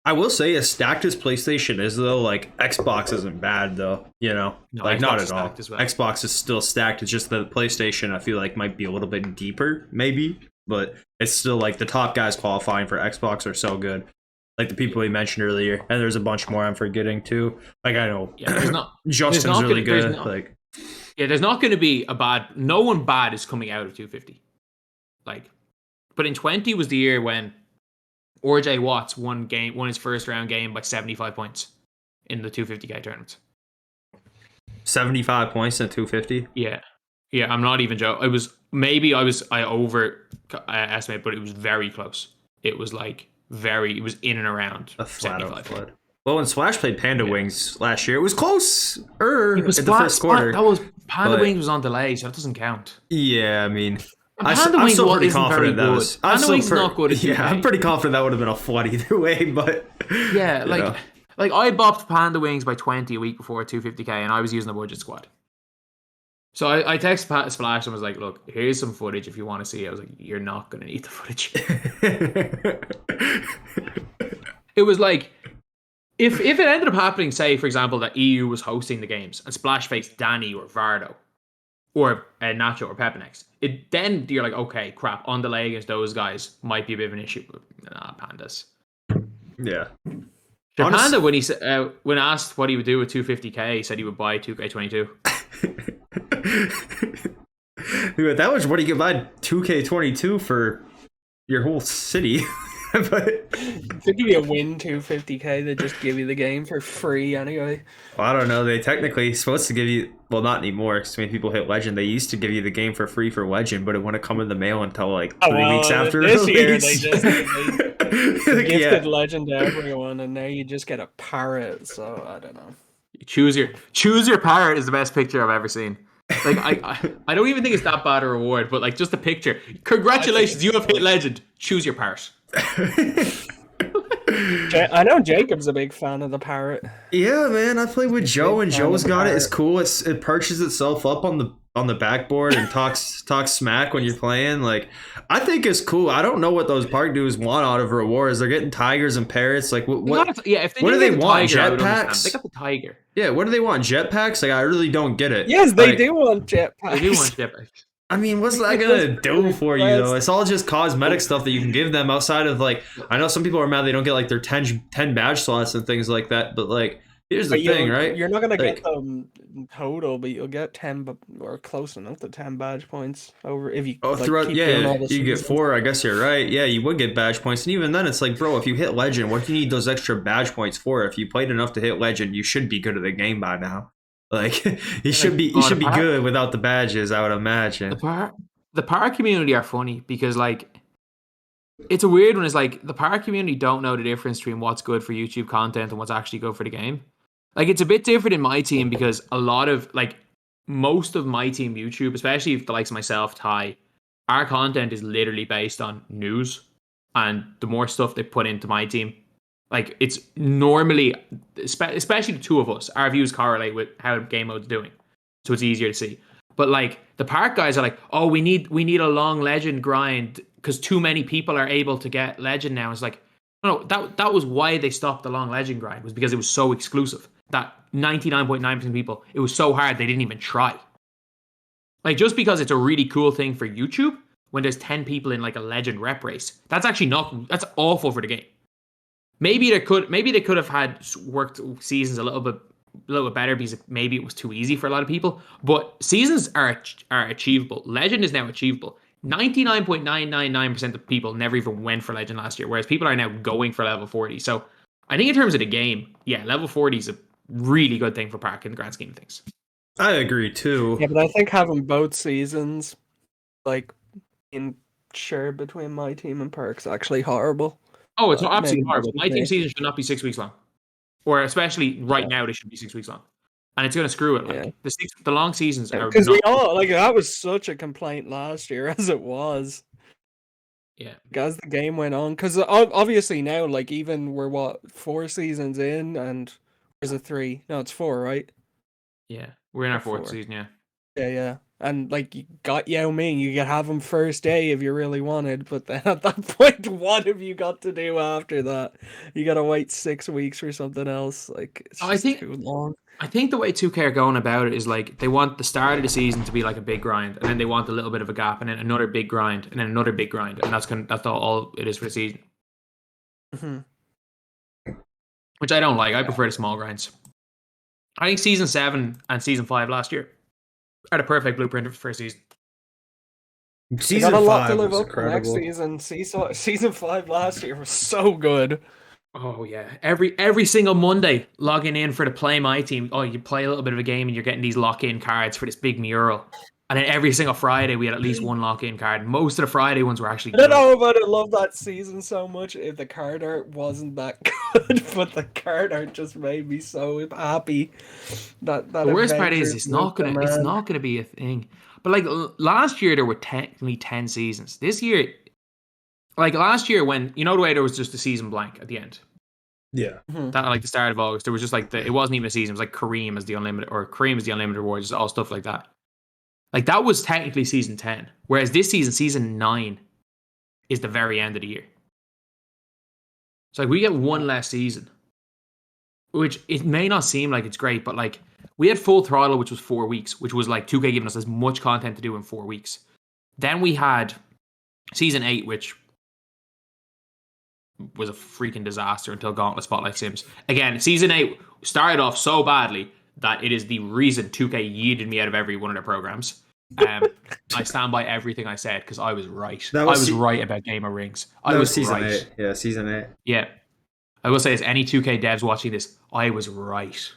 I will say, as stacked as PlayStation is, though, like, Xbox isn't bad, though, you know? No, like, Xbox not is at all. stacked as well. Xbox is still stacked. It's just that PlayStation, I feel like, might be a little bit deeper, maybe. But it's still, like, the top guys qualifying for Xbox are so good. Like the people we mentioned earlier. And there's a bunch more I'm forgetting, too. Like, I know Justin's really good. There's not going to be a bad... No one bad is coming out of 250. Like, but in 20 was the year when RJ Watts won his first round game by 75 points in the 250k tournaments. 75 points in 250? Yeah. Yeah, I'm not even joking. It was... Maybe I overestimate, but it was very close. It was like... it was in and around a flat out flood. Well, when Splash played Panda Wings last year, it was close. It was in the first quarter. That was Panda Wings was on delay, so that doesn't count. Yeah, I mean, I'm still pretty confident that was. Panda Wings is not good. I'm pretty confident that would have been a flood either way. But yeah, like I bopped Panda Wings by 20 a week before 250k, and I was using a budget squad. So I texted Splash and was like, look, here's some footage if you want to see it. I was like, you're not going to need the footage. It was like, if it ended up happening, say, for example, that EU was hosting the games and Splash faced Danny or Vardo or Nacho or Pepinex, then you're like, okay, crap, on delay against those guys might be a bit of an issue. Nah, Pandas. Yeah. Panda, when when asked what he would do with 250k, he said he would buy 2K22. Dude, that was what you could buy 2K22 for your whole city. But to give you a win 250k, they just give you the game for free anyway. Well, I don't know. They technically supposed to give you, well, not anymore. So many people hit Legend. They used to give you the game for free for Legend, but it wouldn't come in the mail until like 3 weeks after this release. Year they gifted Legend to everyone, and now you just get a parrot. So I don't know. Choose your parrot is the best picture I've ever seen. Like I don't even think it's that bad a reward, but like just the picture. Congratulations, you have hit Legend. Choose your parrot. I know Jacob's a big fan of the parrot. Yeah, man, I played with Joe, and Joe's got it. It's cool. It perches itself up on the backboard and talks smack when you're playing. Like, I think it's cool. I don't know what those park dudes want out of rewards. They're getting tigers and parrots. Like, what do they want? Jetpacks? They got the tiger. Yeah, what do they want? Jetpacks? Like, I really don't get it. Yes, they do want jetpacks. They do want jetpacks. I mean, what's that gonna do for you, though? It's all just cosmetic stuff that you can give them outside of, like, I know some people are mad they don't get, like, their 10 badge slots and things like that, but, like, here's the thing, right? You're not gonna get them total, but you'll get 10 or close enough to 10 badge points over if you. You get 4. I guess you're right. Yeah, you would get badge points, and even then, it's like, bro, if you hit Legend, what do you need those extra badge points for? If you played enough to hit Legend, you should be good at the game by now. Like, you should be good without the badges, I would imagine. The park community are funny because, like, it's a weird one. It's like the park community don't know the difference between what's good for YouTube content and what's actually good for the game. Like, it's a bit different in my team because a lot of, like, most of my team YouTube, especially if the likes of myself, Ty, our content is literally based on news, and the more stuff they put into my team, like, it's normally, especially the two of us, our views correlate with how game mode's doing, so it's easier to see. But, like, the park guys are like, oh, we need a long Legend grind because too many people are able to get Legend now. It's like, no, that was why they stopped the long Legend grind, was because it was so exclusive that 99.9% of people, it was so hard they didn't even try. Like, just because it's a really cool thing for YouTube, when there's 10 people in, like, a Legend rep race, that's actually that's awful for the game. Maybe they could have had worked seasons a little bit better because maybe it was too easy for a lot of people. But seasons are achievable. Legend is now achievable. 99.999% of people never even went for Legend last year, whereas people are now going for level 40. So I think in terms of the game, yeah, level 40 is a really good thing for Park in the grand scheme of things. I agree too. Yeah, but I think having both seasons, like, in share between my team and Park's actually horrible. Oh, it's absolutely horrible. My team season should not be 6 weeks long. Or especially right now, they should be 6 weeks long. and it's gonna screw it. Like Yeah. the long seasons are Because not. we all like that was such a complaint last year as it was. Yeah, As the game went on, because obviously now, like even we're 4 seasons in, and is it 3? No, it's 4, right? yeah, we're in our Or fourth 4. season. Yeah. Yeah. And like you got Yao Ming, you could have him first day if you really wanted, but then at that point, what have you got to do after that? You gotta wait 6 weeks for something else. Like it's I just think too long. I think the way 2K are going about it is like they want the start of the season to be like a big grind, and then they want a little bit of a gap, and then another big grind, and then another big grind, and that's all it is for the season. Mhm. Which I don't like. I prefer the small grinds. I think season 7 and season 5 last year are the perfect blueprint for first season. They Season got a lot to 5 live was up to next incredible. season. Season 5 last year was so good. Oh yeah, every single Monday logging in for the Play My Team. Oh, you play a little bit of a game and you're getting these lock-in cards for this big mural. And then every single Friday we had at least one lock-in card. Most of the Friday ones were actually I don't good. know about it. Love that season so much. If the card art wasn't that good, but the card art just made me so happy. That The worst part is Avengers it's not gonna be a thing. But like last year there were technically 10 seasons. This year, like last year when you know the way there was just a season blank at the end. Yeah. That like the start of August, there was just like it wasn't even a season. It was like Kareem as the unlimited rewards, just all stuff like that. Like that was technically season 10, whereas this season 9, is the very end of the year. So like we get one less season, which it may not seem like it's great, but like we had Full Throttle, which was 4 weeks, which was like 2K giving us as much content to do in 4 weeks. Then we had season 8, which was a freaking disaster until Gauntlet Spotlight Sims. Again, season 8 started off so badly that it is the reason 2K yeeted me out of every one of their programs. I stand by everything I said because I was right. I was right about Game of Rings. I was season right. 8. Yeah, season 8. Yeah. I will say, as any 2K devs watching this, I was right.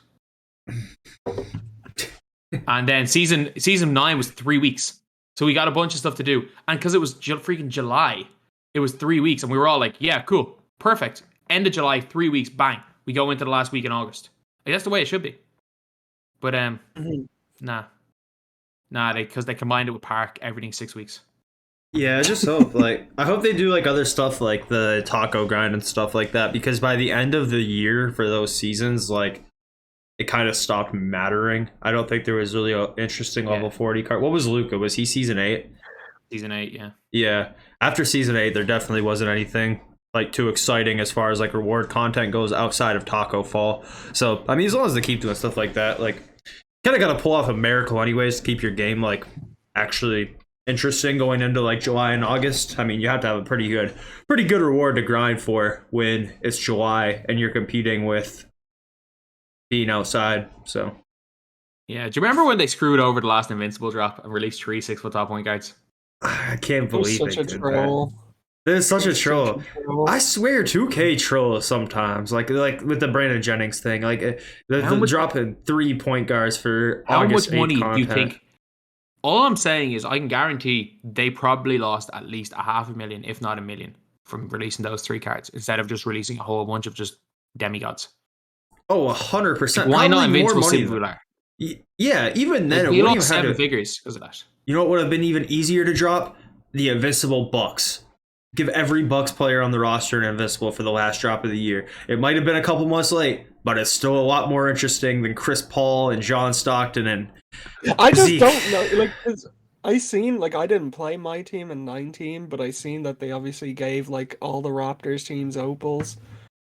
And then season 9 was 3 weeks. So we got a bunch of stuff to do. And because it was freaking July, it was 3 weeks. And we were all like, yeah, cool. Perfect. End of July, 3 weeks, bang. We go into the last week in August. Like, that's the way it should be. But nah, because they combined it with Park, everything 6 weeks. Yeah, I just hope I hope they do like other stuff like the taco grind and stuff like that, because by the end of the year for those seasons, like it kind of stopped mattering. I don't think there was really an interesting level 40 card. What was Luca? Was he season 8? Season 8, yeah. Yeah. After season 8, there definitely wasn't anything like too exciting as far as like reward content goes outside of Taco Fall. So I mean, as long as they keep doing stuff like that, like kind of got to pull off a miracle anyways to keep your game like actually interesting going into like July and August. I mean, you have to have a pretty good reward to grind for when it's July and you're competing with being outside. So yeah, do you remember when they screwed over the last Invincible drop and released 3 6-foot top point guards? I can't believe such they a did troll. that. It's such a troll. I swear 2K trolls sometimes, like with the Brandon Jennings thing, like the dropping 3 point guards for how August much money 8 content. do you think? All I'm saying is I can guarantee they probably lost at least $500,000, if not $1 million, from releasing those 3 cards instead of just releasing a whole bunch of just demigods. Oh, 100%. Why not Invincible money Singular? Yeah, even then, we lost 7 figures because of that. You know what would have been even easier to drop? The Invincible Bucks. Give every Bucks player on the roster an Invincible for the last drop of the year. It might have been a couple months late, but it's still a lot more interesting than Chris Paul and John Stockton and I just Zeke. don't know. Like, 'cause I seen, like, I didn't play my team in 19, but I seen that they obviously gave like all the Raptors teams opals.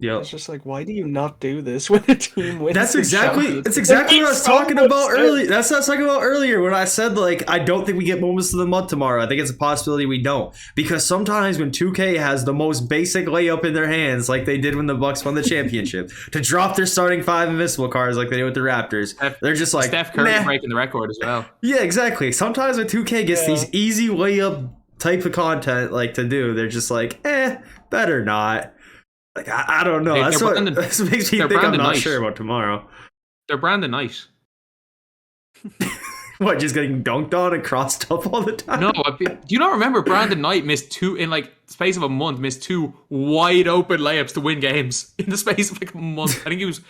Yep. It's just like, why do you not do this when a team wins? That's the exactly championship? what I was so talking much about sense. earlier. That's what I was talking about earlier when I said like I don't think we get moments of the month tomorrow. I think it's a possibility we don't, because sometimes when 2K has the most basic layup in their hands, like they did when the Bucks won the championship, to drop their starting 5 Invincible cards like they did with the Raptors, they're just like Steph Curry meh. breaking the record as well. Yeah, exactly. Sometimes when 2K gets these easy layup type of content like to do, they're just like, better not. Like I don't know. That's what makes me think I'm not sure about tomorrow. They're Brandon Knight. What, just getting dunked on and crossed up all the time? No, do you not remember Brandon Knight missed 2 in like space of a month? Missed 2 wide open layups to win games in the space of like a month. I think he was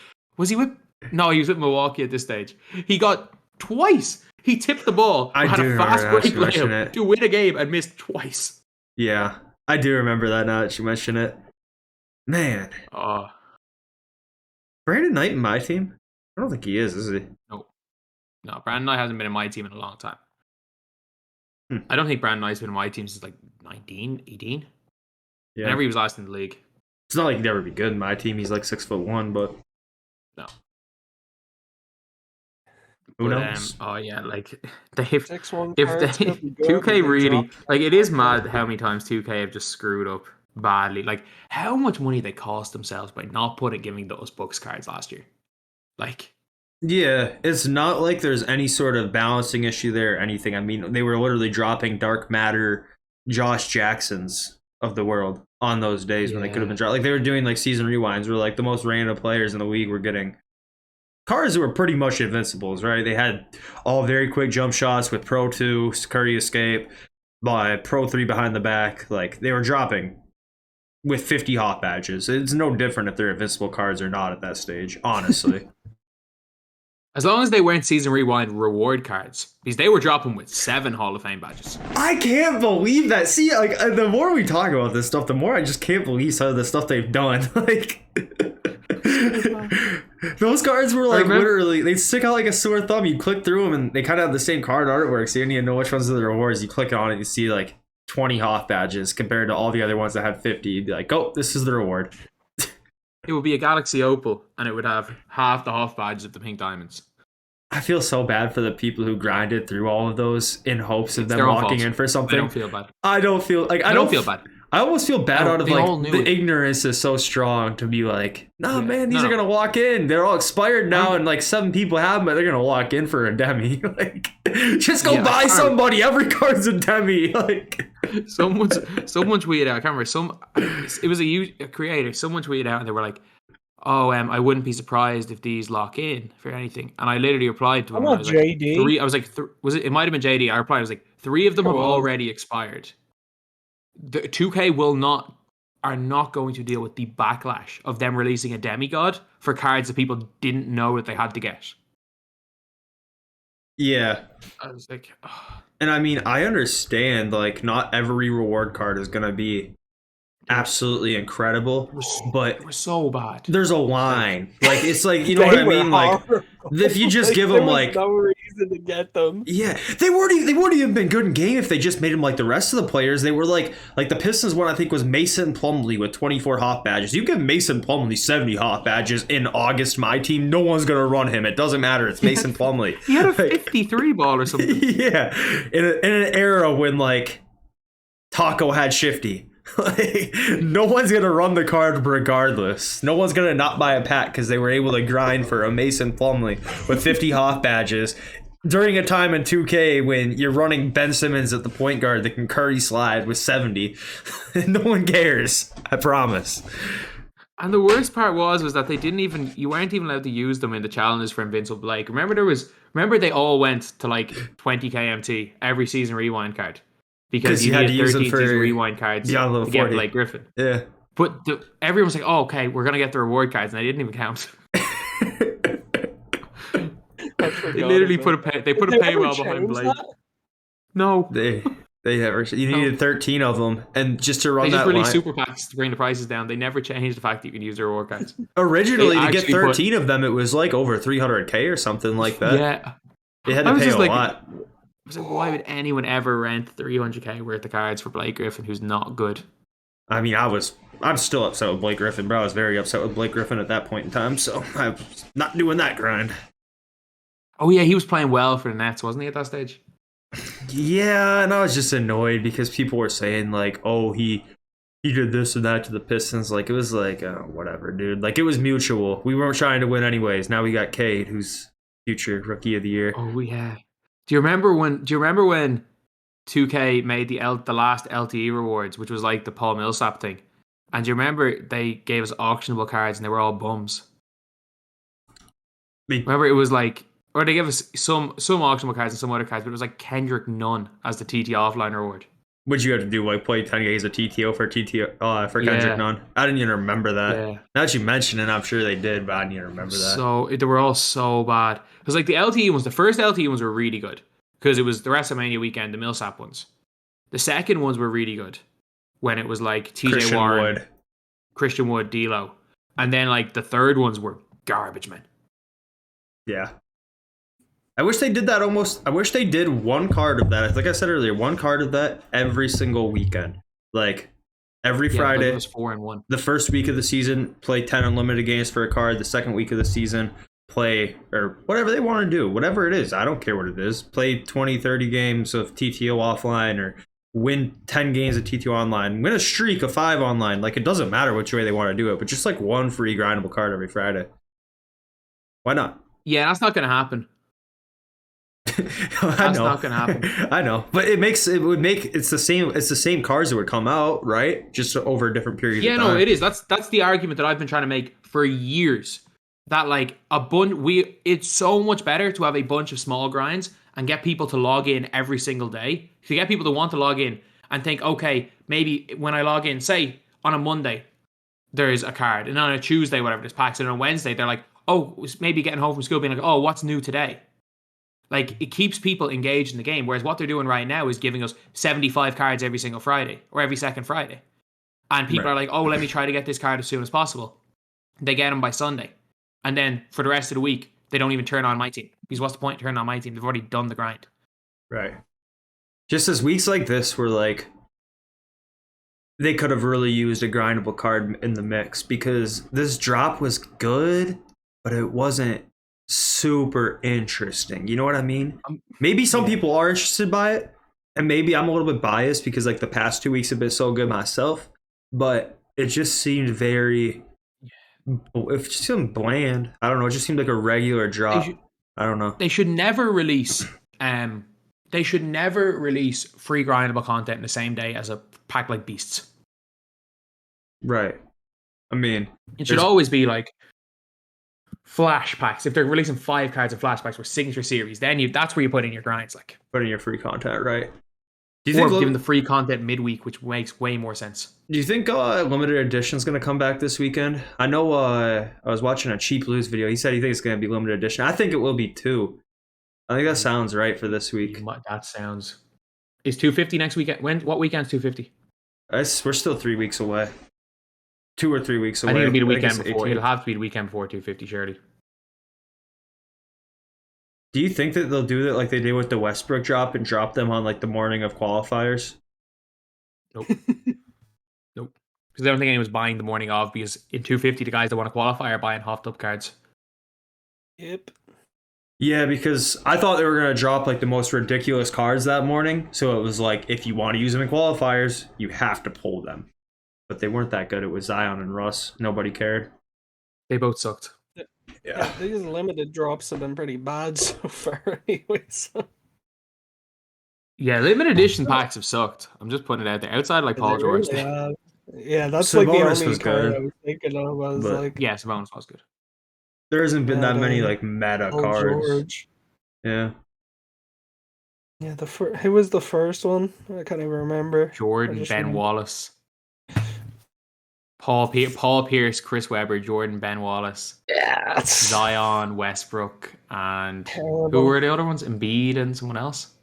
he with No, he was with Milwaukee at this stage. He got twice. He tipped the ball, I had do a remember fast now break that you mentioned layup it. to win a game and missed twice. Yeah, I do remember that now that you mention it. Man, Oh, Brandon Knight in my team? I don't think he is he? no. No, Brandon Knight hasn't been in my team in a long time. Hmm. I don't think Brandon Knight's been in my team since like 19, 18. Yeah. Whenever he was last in the league. It's not like he'd ever be good in my team. He's like 6'1", but No. who But, knows? oh yeah, like they've 6-1 if cards they could be good, 2K but they really dropped like it is mad how many times 2K have just screwed up badly. Like how much money they cost themselves by not giving those Bucks cards last year. Like Yeah, it's not like there's any sort of balancing issue there or anything. I mean, they were literally dropping Dark Matter, Josh Jacksons of the world on those days when they could have been dropped. Like they were doing like season rewinds where like the most random players in the league were getting cards that were pretty much invincibles, right? They had all very quick jump shots with Pro 2, Curry Escape, by Pro 3 behind the back. Like they were dropping with 50 hot badges. It's no different if they're invincible cards or not at that stage, honestly. as long as they weren't season rewind reward cards, because they were dropping with 7 Hall of Fame badges. I can't believe that. See, like the more we talk about this stuff, the more I just can't believe some of the stuff they've done. Like those cards were like literally, they'd stick out like a sore thumb. You click through them and they kind of have the same card artwork, so you don't even know which ones are the rewards. You click on it, you see like 20 Hoth badges compared to all the other ones that had 50. You'd be like, oh, this is the reward. It would be a Galaxy Opal, and it would have half the Hoth badges of the pink diamonds. I feel so bad for the people who grinded through all of those in hopes of them walking in for something. I don't feel bad. I don't feel like I don't feel bad. I almost feel bad out of they all like knew the it. ignorance is so strong to be like, nah, Yeah. man, these are gonna walk in. They're all expired now, and like 7 people have them, but they're gonna walk in for a demi. Like, just go buy somebody. Every card's a demi. Like, someone tweeted out. I can't remember. It was a creator. Someone tweeted out, and they were like, "Oh, I wouldn't be surprised if these lock in for anything." And I literally replied to him. I'm not JD. Like, 3. I was like, was it? It might have been JD. I replied. I was like, 3 of them have already expired. The 2K are not going to deal with the backlash of them releasing a demigod for cards that people didn't know that they had to get. yeah. I was like, oh. And I mean, I understand like not every reward card is gonna be absolutely incredible, but it was so bad. There's a line. Like it's like, you know what I mean? Like if you just give them like no reason to get them. Yeah, they wouldn't even been good in game if they just made them like the rest of the players. They were like the Pistons one I think was Mason Plumlee with 24 Hoth badges. You give Mason Plumlee 70 Hoth badges in August, my team, no one's gonna run him. It doesn't matter. It's Mason Plumlee. He had a 53 ball or something. Yeah, in an era when like Taco had Shifty. Like, no one's gonna run the card regardless. No one's gonna not buy a pack because they were able to grind for a Mason Plumlee with 50 Hoth badges during a time in 2K when you're running Ben Simmons at the point guard that can Curry slide with 70. No one cares. I promise. And the worst part was that you weren't even allowed to use them in the challenges for Invincible Blake. Remember they all went to like 20 KMT every season rewind card. Because you needed 13 season rewind cards to get Blake Griffin. Yeah. But everyone was like, oh, okay, we're going to get the reward cards. And they didn't even count. They literally put a paywall behind Blake. That? No. They never. You needed 13 of them. And just to run that line. They just released super packs to bring the prices down. They never changed the fact that you can use the reward cards. Originally, to get 13 of them, it was like over 300K or something like that. Yeah. They had to pay a lot. I was like, why would anyone ever rent 300K worth of cards for Blake Griffin, who's not good? I mean, I'm still upset with Blake Griffin, bro. I was very upset with Blake Griffin at that point in time, so I'm not doing that grind. Oh yeah, he was playing well for the Nets, wasn't he, at that stage? Yeah, and I was just annoyed because people were saying like, oh, he did this and that to the Pistons. Like, it was like, oh, whatever, dude. Like, it was mutual. We weren't trying to win anyways. Now we got Cade, who's future Rookie of the Year. Oh yeah. Do you remember when 2K made the last LTE rewards, which was like the Paul Millsap thing? And do you remember they gave us auctionable cards and they were all bums? Remember it was like, or they gave us some auctionable cards and some other cards, but it was like Kendrick Nunn as the TT offline reward. Would you have to do, like, play 10 games of TTO for for Kendrick Yeah. Nunn? I didn't even remember that. Yeah. Now that you mention it, I'm sure they did, but I didn't even remember that. So they were all so bad. Because like the LTE ones, the first LTE ones were really good because it was the WrestleMania weekend, the Millsap ones. The second ones were really good when it was like TJ Christian Warren, Wood. Christian Wood, D'Lo, and then like the third ones were garbage, man. Yeah. I wish they did that almost. I wish they did one card of that. Like I said earlier, one card of that every single weekend. Like every Yeah, Friday. it was 4-1. The first week of the season, play 10 unlimited games for a card. The second week of the season, play or whatever they want to do. Whatever it is. I don't care what it is. Play 20, 30 games of TTO offline or win 10 games of TTO online. Win a streak of 5 online. Like, it doesn't matter which way they want to do it, but just like one free grindable card every Friday. Why not? Yeah, that's not going to happen. That's not gonna happen. I know, but it's the same cards that would come out, right? Just over a different period. Yeah, of time. no, it is. That's the argument that I've been trying to make for years. That like it's so much better to have a bunch of small grinds and get people to log in every single day. If you get people to want to log in and think, okay, maybe when I log in, say on a Monday, there's a card, and on a Tuesday, whatever, there's packs, and on a Wednesday, they're like, oh, maybe getting home from school, being like, oh, what's new today? Like, it keeps people engaged in the game, whereas what they're doing right now is giving us 75 cards every single Friday, or every second Friday. And people are like, oh, let me try to get this card as soon as possible. They get them by Sunday. And then for the rest of the week, they don't even turn on my team. Because what's the point of turning on my team? They've already done the grind. Right. Just as weeks like this were like, they could have really used a grindable card in the mix, because this drop was good, but it wasn't super interesting. You know what I mean? Maybe some people are interested by it, and maybe I'm a little bit biased because like the past 2 weeks have been so good myself, but it just seemed it just seemed bland. I don't know. It just seemed like a regular drop. I don't know. They should never release free grindable content in the same day as a pack like Beasts. Right. I mean, it should always be like flash packs. If they're releasing 5 cards of flash packs for signature series, then that's where you put in your grinds, like put in your free content, right? Do you think giving the free content midweek, which makes way more sense? Do you think limited edition is going to come back this weekend? I know I was watching a Cheap Lose video. He said he thinks it's going to be limited edition. I think it will be too. I think that sounds right for this week. That sounds. Is 250 next weekend? What weekend's 250? We're still 3 weeks away. 2 or 3 weeks away. I think it'll be the weekend before. It'll have to be the weekend before 250, surely. Do you think that they'll do that like they did with the Westbrook drop and drop them on like the morning of qualifiers? Nope. Nope. Because I don't think anyone's buying the morning of, because in 250 the guys that want to qualify are buying hopped up cards. Yep. Yeah, because I thought they were going to drop like the most ridiculous cards that morning. So it was like, if you want to use them in qualifiers, you have to pull them. But they weren't that good. It was Zion and Russ. Nobody cared. They both sucked. Yeah, these limited drops have been pretty bad so far anyway. So. Yeah, limited edition packs have sucked. I'm just putting it out there. Outside like Paul George. Yeah, that's Sabonis like the only was card good, I was thinking of. Yeah, Sabonis was good. There hasn't been that many like meta Paul cards. George. Yeah. Yeah, who was the first one? I can't even remember. Jordan, Ben Wallace. Paul Pierce, Chris Webber, Jordan, Ben Wallace, Zion, Westbrook, and who were the other ones? Embiid and someone else.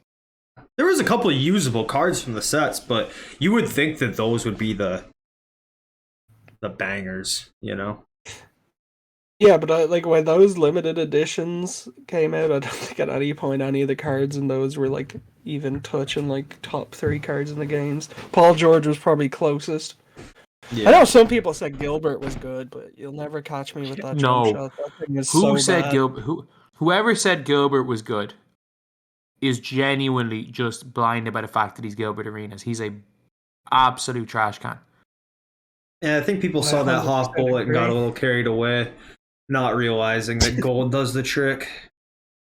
There was a couple of usable cards from the sets, but you would think that those would be the bangers, you know? Yeah, but like when those limited editions came out, I don't think at any point any of the cards in those were like even touching like top 3 cards in the games. Paul George was probably closest. Yeah. I know some people said Gilbert was good, but you'll never catch me with that jump shot. That thing is who said Gilbert? Whoever said Gilbert was good is genuinely just blinded by the fact that he's Gilbert Arenas. He's a absolute trash can. Yeah, I think people saw that hot bullet and got a little carried away, not realizing that gold does the trick.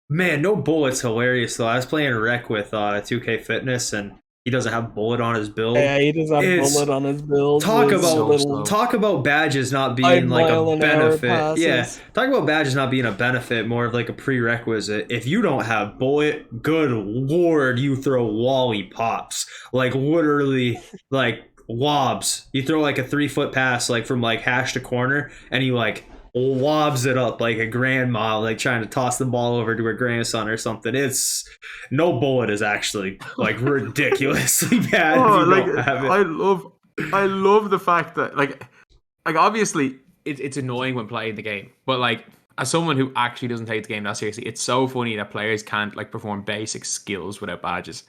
Man, no bullet's hilarious though. I was playing rec with 2K Fitness, and He doesn't have bullet on his build. Yeah, he does have It's bullet on his build. talk His about little talk about badges not 5 being like mile a an hour benefit. Yeah, passes. talk about badges not being a benefit, more of like a prerequisite. If you don't have bullet, good lord, you throw lollipops, like literally, like lobs. You throw like a 3-foot pass, like from like hash to corner, and you like lobs it up like a grandma, like trying to toss the ball over to her grandson or something. It's no bullet is actually like ridiculously bad if you don't have it. I love the fact that like obviously it's annoying when playing the game, but like as someone who actually doesn't take the game that seriously, it's so funny that players can't like perform basic skills without badges.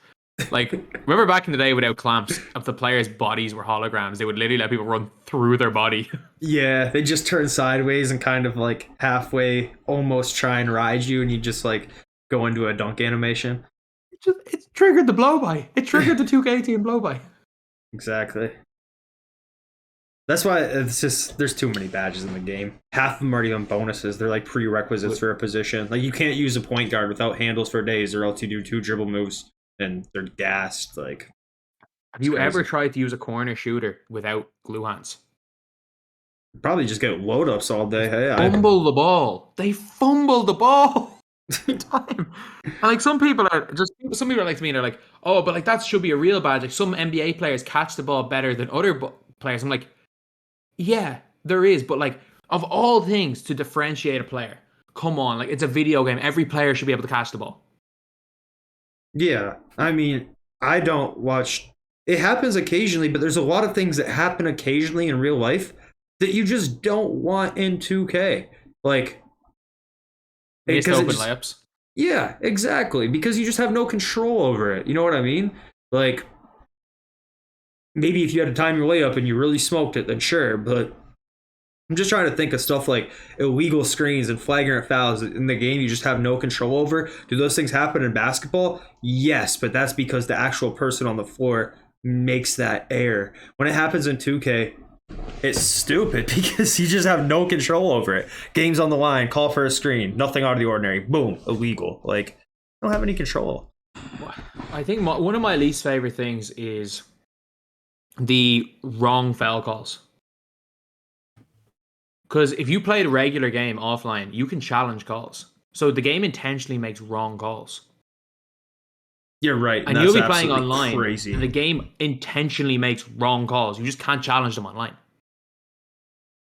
Like, remember back in the day without clamps, if the players' bodies were holograms, they would literally let people run through their body. Yeah, they just turn sideways and kind of like halfway almost try and ride you, and you just like go into a dunk animation. It triggered the blow by. It triggered the 2K team blow by. Exactly. That's why it's just there's too many badges in the game. Half of them aren't even bonuses. They're like prerequisites for a position. Like you can't use a point guard without handles for days, or else you do 2 dribble moves and they're gassed. Like, have you crazy. ever tried to use a corner shooter without glue hands? Probably just get load ups all day. Hey, Fumble the ball. They fumble the ball every time. And like some people are like to me, they're like, oh, but like that should be a real badge. Like some NBA players catch the ball better than other players. I'm like, yeah, there is, but like of all things to differentiate a player, come on, like it's a video game. Every player should be able to catch the ball. Yeah, I mean, I don't watch. It happens occasionally, but there's a lot of things that happen occasionally in real life that you just don't want in 2K. Like, Missed open layups. Yeah, exactly. Because you just have no control over it. You know what I mean? Like, maybe if you had to time your layup and you really smoked it, then sure. But I'm just trying to think of stuff like illegal screens and flagrant fouls in the game you just have no control over. Do those things happen in basketball? Yes, but that's because the actual person on the floor makes that error. When it happens in 2K, it's stupid because you just have no control over it. Game's on the line, call for a screen, nothing out of the ordinary, boom, illegal. Like, I don't have any control. I think one of my least favorite things is the wrong foul calls. Because if you play the regular game offline, you can challenge calls. So the game intentionally makes wrong calls. You're right. And you'll be playing online, crazy. And the game intentionally makes wrong calls. You just can't challenge them online.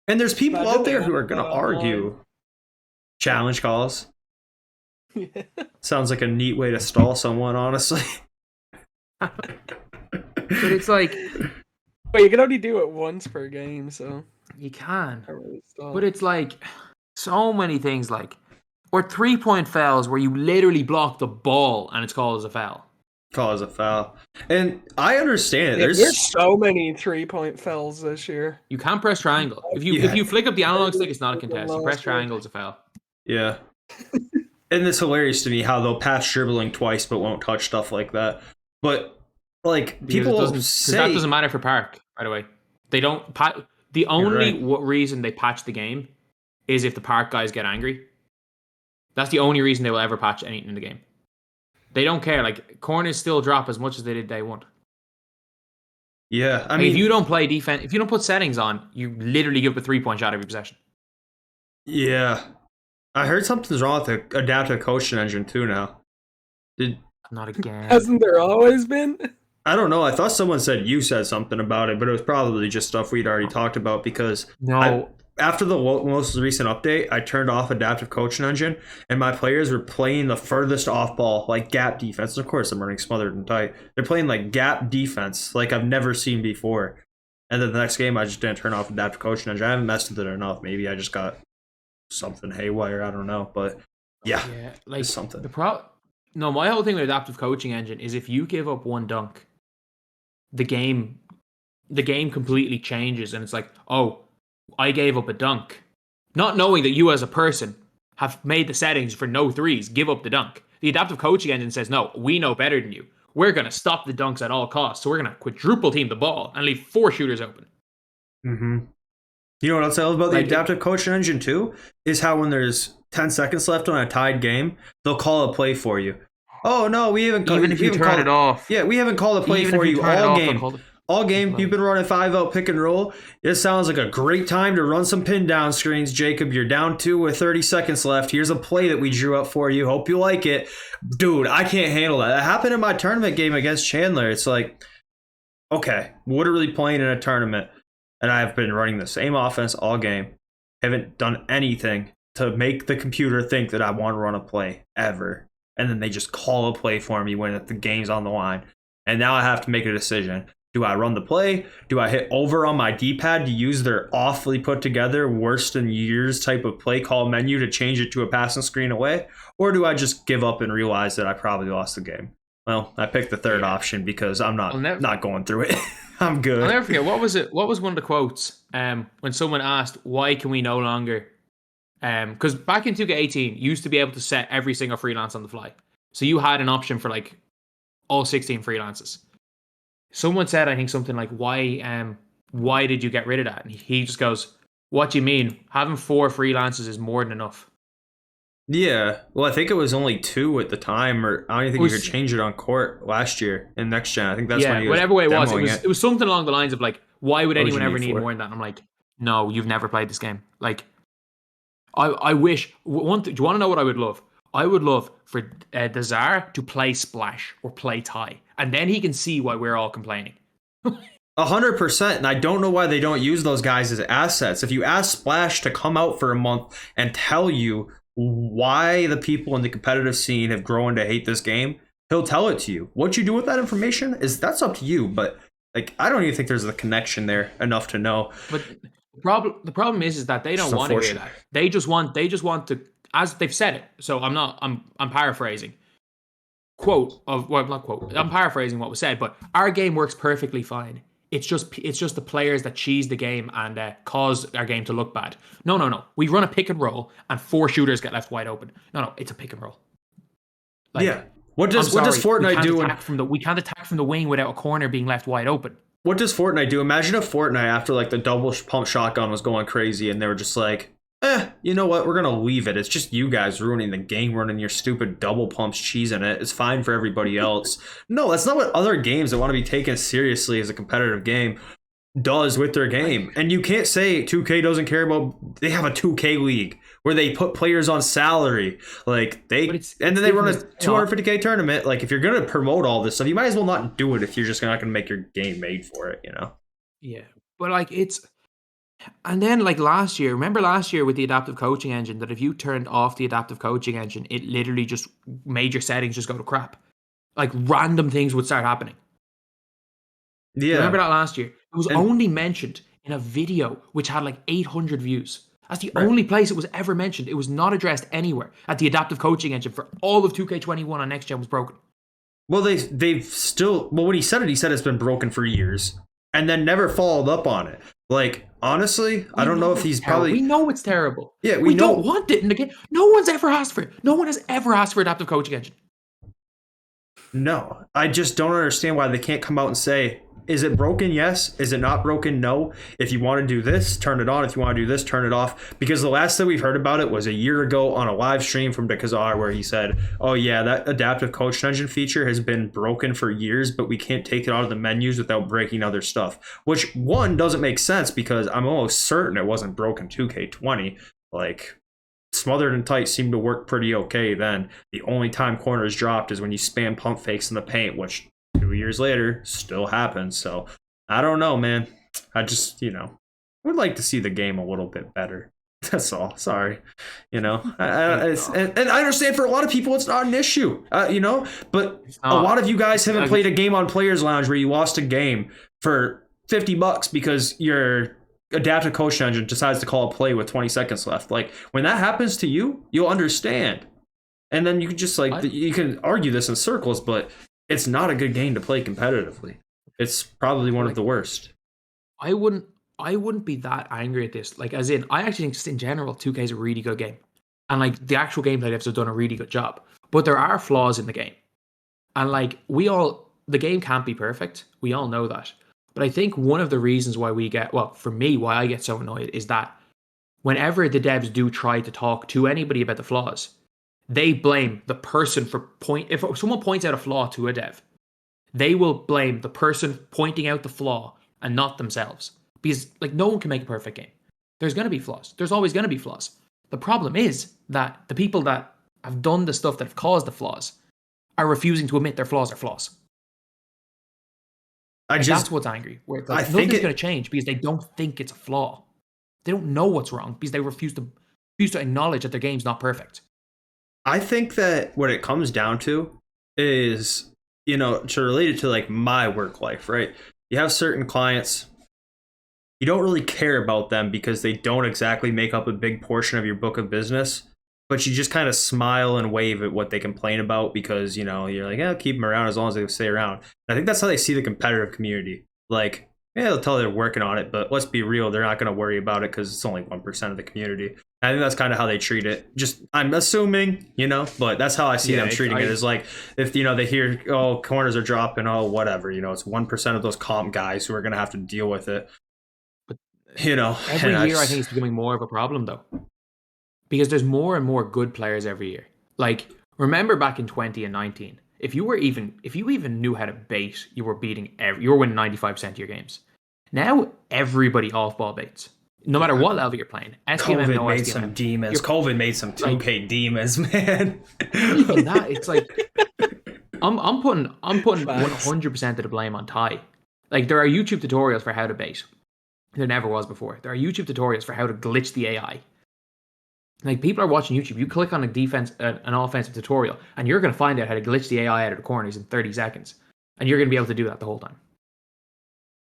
And there's people out there who are going to argue challenge calls. Yeah. Sounds like a neat way to stall someone, honestly. But it's like... But you can only do it once per game, so... You can. But it's like so many things like... Or 3-point fouls where you literally block the ball and it's called as a foul. Call as a foul. And I understand it. There's so many 3-point fouls this year. You can't press triangle. If you flick up the analog stick, it's not a contest. You press triangle, it's a foul. Yeah. And it's hilarious to me how they'll pass dribbling twice but won't touch stuff like that. But like people say that doesn't matter for Park, by the way. They don't the only reason they patch the game is if the Park guys get angry. That's the only reason they will ever patch anything in the game. They don't care. Like, corners still drop as much as they did day one. Yeah, I mean... if you don't play defense, if you don't put settings on, you literally give up a 3-point shot every possession. Yeah. I heard something's wrong with the adaptive coaching engine, too, now. Not again. Hasn't there always been? I don't know. I thought someone said you said something about it, but it was probably just stuff we'd already talked about because... No. After the most recent update, I turned off adaptive coaching engine, and my players were playing the furthest off ball, like gap defense. Of course, I'm running smothered and tight. They're playing like gap defense, like I've never seen before. And then the next game, I just didn't turn off adaptive coaching engine. I haven't messed with it enough. Maybe I just got something haywire. I don't know, but yeah, like it's something. No, my whole thing with adaptive coaching engine is if you give up one dunk, the game completely changes, and it's like, oh, I gave up a dunk. Not knowing that you as a person have made the settings for no threes, give up the dunk. The adaptive coaching engine says, no, we know better than you. We're going to stop the dunks at all costs. So we're going to quadruple team the ball and leave 4 shooters open. Mm-hmm. You know what else I love about the adaptive coaching engine too? Is how when there's 10 seconds left on a tied game, they'll call a play for you. Oh no, we haven't Even if you turn it off. Yeah, we haven't called a play Even for if you you turn it all off, game. All game, you've been running 5-out pick and roll. It sounds like a great time to run some pin down screens, Jacob. You're down 2 with 30 seconds left. Here's a play that we drew up for you. Hope you like it. Dude, I can't handle that. That happened in my tournament game against Chandler. It's like, okay, literally playing in a tournament, and I've been running the same offense all game. Haven't done anything to make the computer think that I want to run a play ever. And then they just call a play for me when the game's on the line. And now I have to make a decision. Do I run the play? Do I hit over on my D-pad to use their awfully put together, worse than years type of play call menu to change it to a passing screen away? Or do I just give up and realize that I probably lost the game? Well, I picked the third option because I'm not going through it. I'm good. I'll never forget. What was it? What was one of the quotes when someone asked, why can we no longer... Because back in 2K18, you used to be able to set every single freelance on the fly. So you had an option for like all 16 freelances. Someone said, I think something like, why did you get rid of that? And he just goes, what do you mean? Having 4 freelances is more than enough. Yeah. Well, I think it was only 2 at the time, or I don't even think you could change it on court last year in next gen. I think that's when he was whatever way demoing it was something along the lines of like, why would anyone ever need 4? more than that? And I'm like, no, you've never played this game. Like, I wish, do you want to know what I would love? I would love for Desire to play Splash or play Tie, and then he can see why we're all complaining. 100%, and I don't know why they don't use those guys as assets. If you ask Splash to come out for a month and tell you why the people in the competitive scene have grown to hate this game, he'll tell it to you. What you do with that information that's up to you, but like I don't even think there's a connection there enough to know. But the problem is that they don't want to hear that. They just want to, as they've said it. So I'm paraphrasing. I'm paraphrasing what was said, but our game works perfectly fine. It's just the players that cheese the game and cause our game to look bad. No. We run a pick and roll and 4 shooters get left wide open. No, it's a pick and roll. Like, yeah. What does Fortnite do? We can't attack from the wing without a corner being left wide open. What does Fortnite do? Imagine if Fortnite, after like the double pump shotgun was going crazy and they were just like, you know what? We're going to leave it. It's just you guys ruining the game, running your stupid double pumps, cheesing it. It's fine for everybody else. No, that's not what other games that want to be taken seriously as a competitive game does with their game. And you can't say 2K doesn't care about... They have a 2K league where they put players on salary. Like and then they run a 250K tournament. Like if you're going to promote all this stuff, you might as well not do it if you're just not going to make your game made for it, you know? Yeah. But like it's... And then like last year with the adaptive coaching engine, that if you turned off the adaptive coaching engine, it literally just made your settings just go to crap. Like random things would start happening. Yeah. Remember that last year? It was only mentioned in a video which had like 800 views. That's the only place it was ever mentioned. It was not addressed anywhere. At the adaptive coaching engine for all of 2K21 on next gen was broken. Well, they've still... Well, when he said it's been broken for years and then never followed up on it. Like, honestly, I don't know if he's probably... We know it's terrible. Yeah, we don't want it in the game. No one's ever asked for it. No one has ever asked for adaptive coaching engine. No, I just don't understand why they can't come out and say, is it broken? Yes. Is it not broken? No. If you want to do this, turn it on. If you want to do this, turn it off. Because the last that we've heard about it was a year ago on a live stream from DeKazar where he said, oh yeah, that adaptive coach engine feature has been broken for years, but we can't take it out of the menus without breaking other stuff. Which, one, doesn't make sense because I'm almost certain it wasn't broken 2K20. Like... Smothered and tight seemed to work pretty okay then. The only time corners dropped is when you spam pump fakes in the paint, which 2 years later still happens. So I don't know, man. I just, would like to see the game a little bit better. That's all. Sorry. And I understand for a lot of people it's not an issue, but a lot of you guys haven't played a game on Players Lounge where you lost a game for $50 because you're adaptive coach engine decides to call a play with 20 seconds left. Like when that happens to you, you'll understand. And then you can just you can argue this in circles, but it's not a good game to play competitively. It's probably one of the worst. I wouldn't be that angry at this. Like as in, I actually think just in general, 2K is a really good game. And like the actual gameplay devs have done a really good job. But there are flaws in the game. And like the game can't be perfect. We all know that. But I think one of the reasons why why I get so annoyed is that whenever the devs do try to talk to anybody about the flaws, they blame the person for if someone points out a flaw to a dev, they will blame the person pointing out the flaw and not themselves. Because like no one can make a perfect game. There's going to be flaws. There's always going to be flaws. The problem is that the people that have done the stuff that have caused the flaws are refusing to admit their flaws are flaws. That's what's angry. Where like, nothing's going to change because they don't think it's a flaw. They don't know what's wrong because they refuse to acknowledge that their game's not perfect. I think that what it comes down to is, you know, to relate it to like my work life, right? You have certain clients, you don't really care about them because they don't exactly make up a big portion of your book of business, but you just kind of smile and wave at what they complain about because, you know, you're like, yeah, keep them around as long as they stay around. And I think that's how they see the competitive community. Like, yeah, they'll tell you they're working on it, but let's be real, they're not going to worry about it because it's only 1% of the community. I think that's kind of how they treat it. Just, I'm assuming, you know, but that's how I see them treating it. Is like, if, you know, they hear, oh, corners are dropping, oh, whatever, you know, it's 1% of those comp guys who are going to have to deal with it. But, you know, every year I think it's becoming more of a problem though, because there's more and more good players every year. Like, remember back in 2019, if you even knew how to bait, you were winning 95% of your games. Now everybody off ball baits. No matter what level you're playing. COVID made some demons. COVID made some 2K demons, man. Even that, it's like I'm putting 100% of the blame on Ty. Like, there are YouTube tutorials for how to bait. There never was before. There are YouTube tutorials for how to glitch the AI. Like, people are watching YouTube. You click on an offensive tutorial, and you're going to find out how to glitch the AI out of the corners in 30 seconds. And you're going to be able to do that the whole time.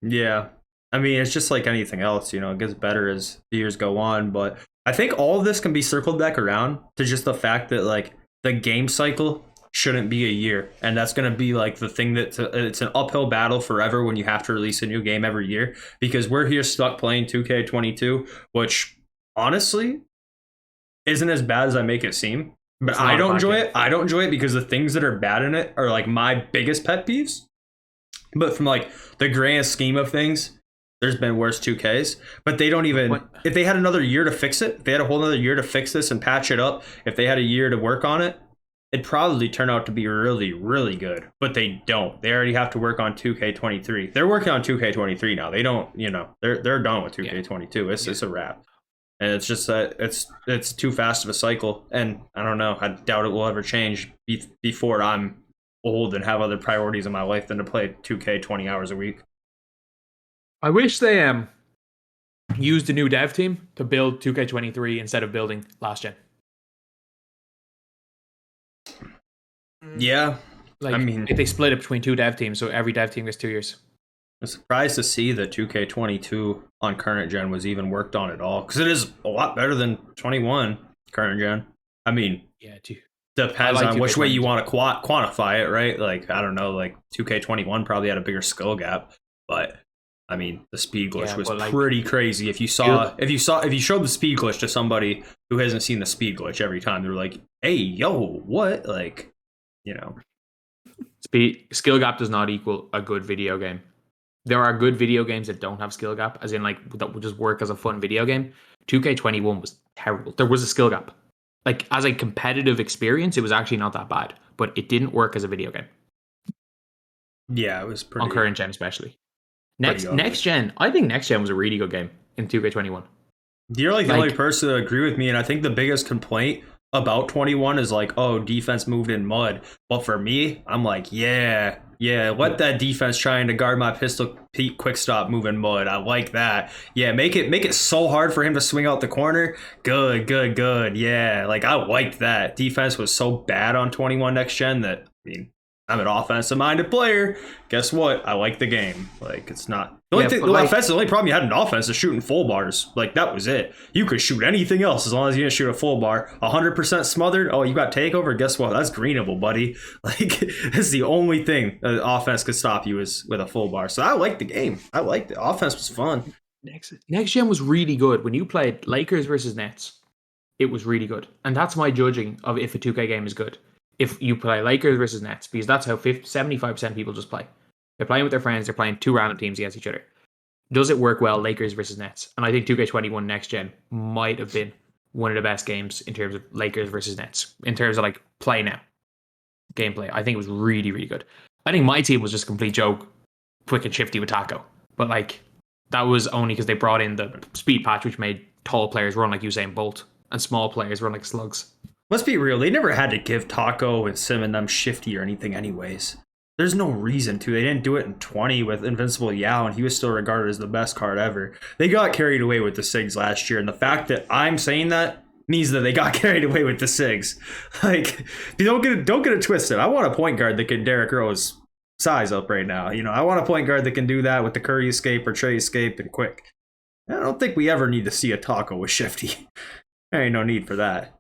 Yeah. I mean, it's just like anything else, you know, it gets better as the years go on. But I think all of this can be circled back around to just the fact that, like, the game cycle shouldn't be a year. And that's going to be, like, the thing that it's an uphill battle forever when you have to release a new game every year. Because we're here stuck playing 2K22, which, honestly, isn't as bad as I make it seem. But I don't enjoy it. I don't enjoy it because the things that are bad in it are, like, my biggest pet peeves. But from, like, the grand scheme of things, there's been worse 2Ks, but they don't even, if they had another year to fix it, if they had a whole other year to fix this and patch it up, if they had a year to work on it, it'd probably turn out to be really, really good. But they don't. They already have to work on 2K23. They're working on 2K23 now. They don't, you know, they're done with 2K22. It's a wrap. And it's just that it's too fast of a cycle. And I don't know. I doubt it will ever change before I'm old and have other priorities in my life than to play 2K 20 hours a week. I wish they used a new dev team to build 2K23 instead of building last gen. Yeah. Like, I mean, if they split it between two dev teams, so every dev team gets 2 years. I'm surprised to see that 2K22 on current gen was even worked on at all, because it is a lot better than 21 current gen. I mean, yeah, too. Depends on which way you want to quantify it, right? Like, I don't know, like 2K21 probably had a bigger skill gap, but I mean, the speed glitch was pretty crazy. If you showed the speed glitch to somebody who hasn't seen the speed glitch every time, they're like, "Hey, yo, what?" Like, you know, skill gap does not equal a good video game. There are good video games that don't have skill gap, as in like that would just work as a fun video game. 2K21 was terrible. There was a skill gap. Like, as a competitive experience, it was actually not that bad, but it didn't work as a video game. Yeah, it was pretty. On current gen, especially. Next gen, I think next gen was a really good game in 2K21. You're like the only person to agree with me, and I think the biggest complaint about 21 is like, oh, defense moved in mud. But for me, I'm like, yeah, let that defense trying to guard my pistol quick stop move in mud. I like that. Yeah, make it so hard for him to swing out the corner. Good. Yeah, like I liked that. Defense was so bad on 21 next gen that, I mean, I'm an offensive-minded player. Guess what? I like the game. Like, it's not... The only problem you had in offense is shooting full bars. Like, that was it. You could shoot anything else as long as you didn't shoot a full bar. 100% smothered? Oh, you got takeover? Guess what? That's greenable, buddy. Like, that's the only thing that offense could stop you is with a full bar. So I liked the game. I liked it. Offense was fun. Next gen was really good. When you played Lakers versus Nets, it was really good. And that's my judging of if a 2K game is good. If you play Lakers versus Nets, because that's how 75% of people just play. They're playing with their friends, they're playing two random teams against each other. Does it work well, Lakers versus Nets? And I think 2K21 next gen might have been one of the best games in terms of Lakers versus Nets, in terms of like play now, gameplay. I think it was really, really good. I think my team was just a complete joke, quick and shifty with Taco. But like that was only because they brought in the speed patch, which made tall players run like Usain Bolt and small players run like slugs. Let's be real, they never had to give Taco and Sim and them shifty or anything anyways. There's no reason to. They didn't do it in 20 with Invincible Yao, and he was still regarded as the best card ever. They got carried away with the SIGs last year, and the fact that I'm saying that means that they got carried away with the SIGs. Like, don't get it twisted. I want a point guard that can Derrick Rose size up right now. You know, I want a point guard that can do that with the Curry escape or Trey escape and quick. I don't think we ever need to see a Taco with shifty. There ain't no need for that.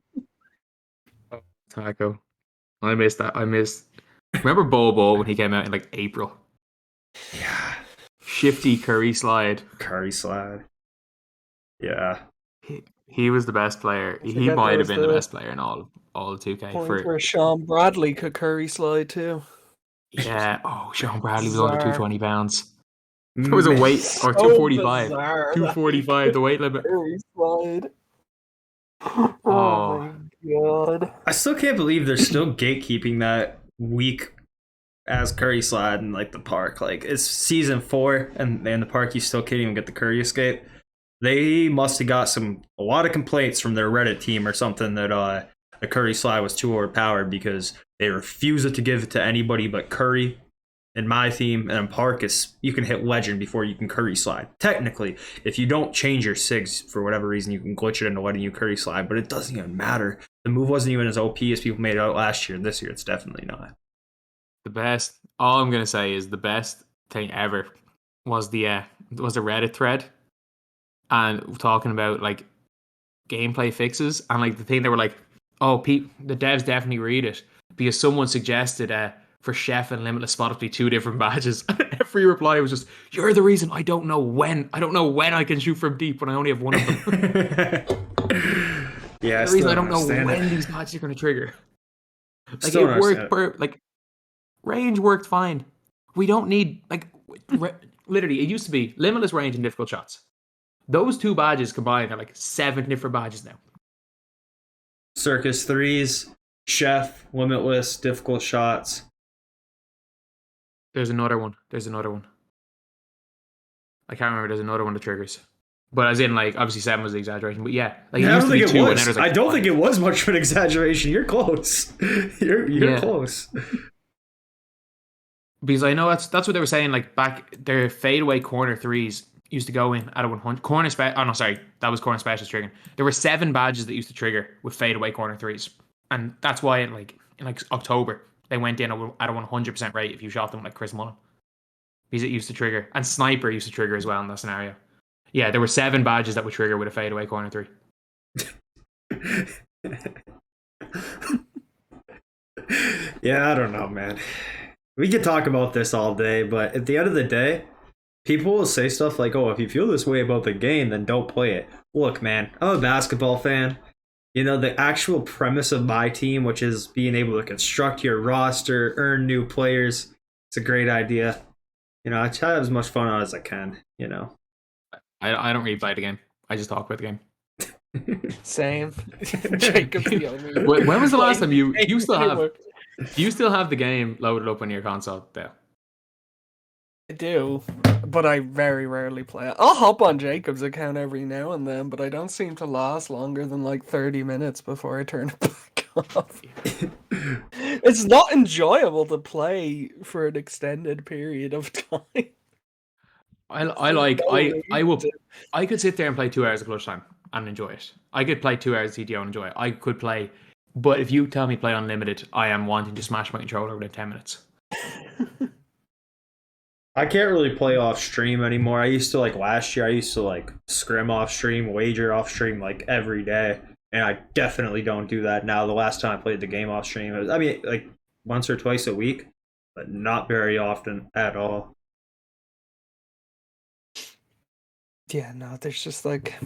Taco. I missed that. Remember Bobo when he came out in like April? Yeah. Shifty Curry slide. Curry slide. Yeah. He was the best player. He might have been the best player in all of 2K. Point where Sean Bradley could Curry slide too. Yeah. Oh, Sean Bradley was under 220 pounds. There was a weight, or 245. 245, the weight limit. Curry slide. Oh my god. I still can't believe they're still gatekeeping that weak as Curry slide in like the park. Like, it's season 4 and in the park you still can't even get the Curry escape. They must have got a lot of complaints from their Reddit team or something that the Curry slide was too overpowered, because they refused to give it to anybody but Curry. In my theme, and in Park, you can hit Legend before you can Curry slide. Technically, if you don't change your SIGs for whatever reason, you can glitch it into letting you Curry slide, but it doesn't even matter. The move wasn't even as OP as people made it out last year. This year, it's definitely not. All I'm gonna say is the best thing ever was the Reddit thread, and talking about like gameplay fixes, and like the thing they were like, oh, the devs definitely read it because someone suggested for Chef and Limitless Spot to be 2 different badges. Every reply was just, "You're the reason I don't know when I can shoot from deep when I only have one of them." Yeah, the reason I don't know when these badges are going to trigger. Like, still it worked. Like, range worked fine. We don't need literally. It used to be limitless range and difficult shots. Those 2 badges combined are like 7 different badges now. Circus 3s, Chef, Limitless, difficult shots. There's another one. I can't remember. There's another one that triggers. But as in, like, obviously 7 was the exaggeration. But yeah, like, I don't think it was. Like I don't think it was much of an exaggeration. You're close. You're close. Because I know that's what they were saying. Like, back, their fadeaway corner 3s used to go in at a 100. That was corner specials triggering. There were 7 badges that used to trigger with fadeaway corner 3s. And that's why, in October, they went in at a 100% rate if you shot them like Chris Mullen. Because it used to trigger. And Sniper used to trigger as well in that scenario. Yeah, there were 7 badges that would trigger with a fadeaway corner 3. Yeah, I don't know, man. We could talk about this all day, but at the end of the day, people will say stuff like, oh, if you feel this way about the game, then don't play it. Look, man, I'm a basketball fan. You know, the actual premise of my team, which is being able to construct your roster, earn new players, it's a great idea. You know, I try to have as much fun on it as I can, you know. I don't really play the game. I just talk about the game. Same. Jacob, when was the last time you still have the game loaded up on your console there? I do, but I very rarely play it. I'll hop on Jacob's account every now and then, but I don't seem to last longer than like 30 minutes before I turn it back off. It's not enjoyable to play for an extended period of time. I could sit there and play 2 hours of clutch time and enjoy it. I could play 2 hours of CTO and enjoy it. I could play, but if you tell me play unlimited, I am wanting to smash my controller within 10 minutes. I can't really play off stream anymore. I used to, like, last year, I used to, like, scrim off stream, wager off stream, like, every day. And I definitely don't do that now. The last time I played the game off stream, like, once or twice a week, but not very often at all. Yeah, no, there's just, like...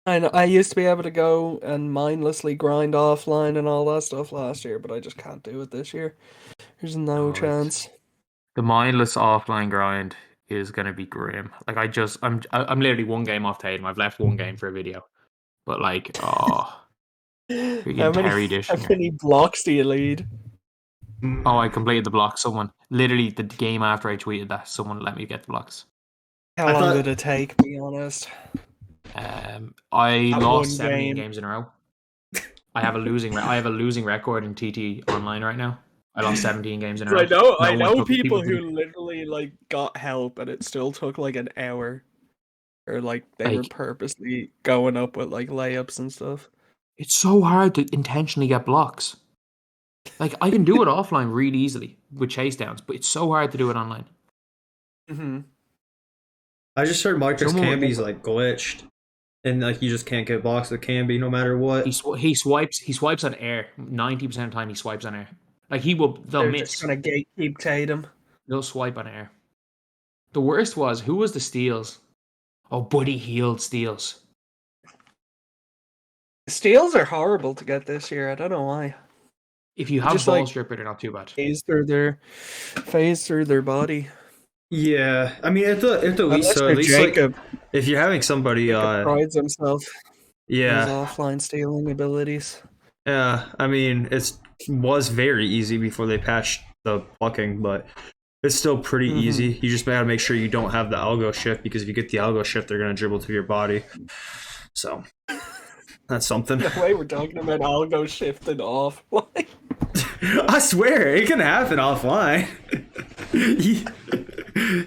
I used to be able to go and mindlessly grind offline and all that stuff last year, but I just can't do it this year. There's no chance. The mindless offline grind is going to be grim. Like, I'm literally 1 game off Tatum. I've left 1 game for a video. But like, oh, How freaking Terry how Dishinger. many blocks do you lead? Oh, I completed the block. Someone literally the game after I tweeted that, someone let me get the blocks. How I long thought did it take? Be honest. I That lost one 17 game. games in a row. I have a losing record in TT online right now. I lost 17 games in a row. I No one know took it. people People who didn't literally like got help and it still took like an hour. Or like they were like. purposely going up with like layups and stuff. It's so hard to intentionally get blocks. Like I can do it offline really easily with chase downs, but it's so hard to do it online. Mm-hmm. I just heard Marcus Someone Camby's like glitched, and like you just can't get blocks with Camby no matter what. he swipes on air. 90% of the time he swipes on air. Like they'll They're just miss. gonna gatekeep Tatum. They'll swipe on air. The worst was who was the steals? Oh, Buddy Hield steals. Steals are horrible to get this year. I don't know why. If you have Just ball like stripper, they're not too bad. phase through their body. Yeah, I mean at the least Unless so you're at least like Jacob. if you're having somebody Jacob prides himself on his yeah. offline stealing abilities. Yeah, I mean, was very easy before they patched the blocking, but it's still pretty easy. You just gotta make sure you don't have the algo shift, because if you get the algo shift, they're gonna dribble through your body. So that's something. The way we're talking about algo shifted offline. I swear, it can happen offline.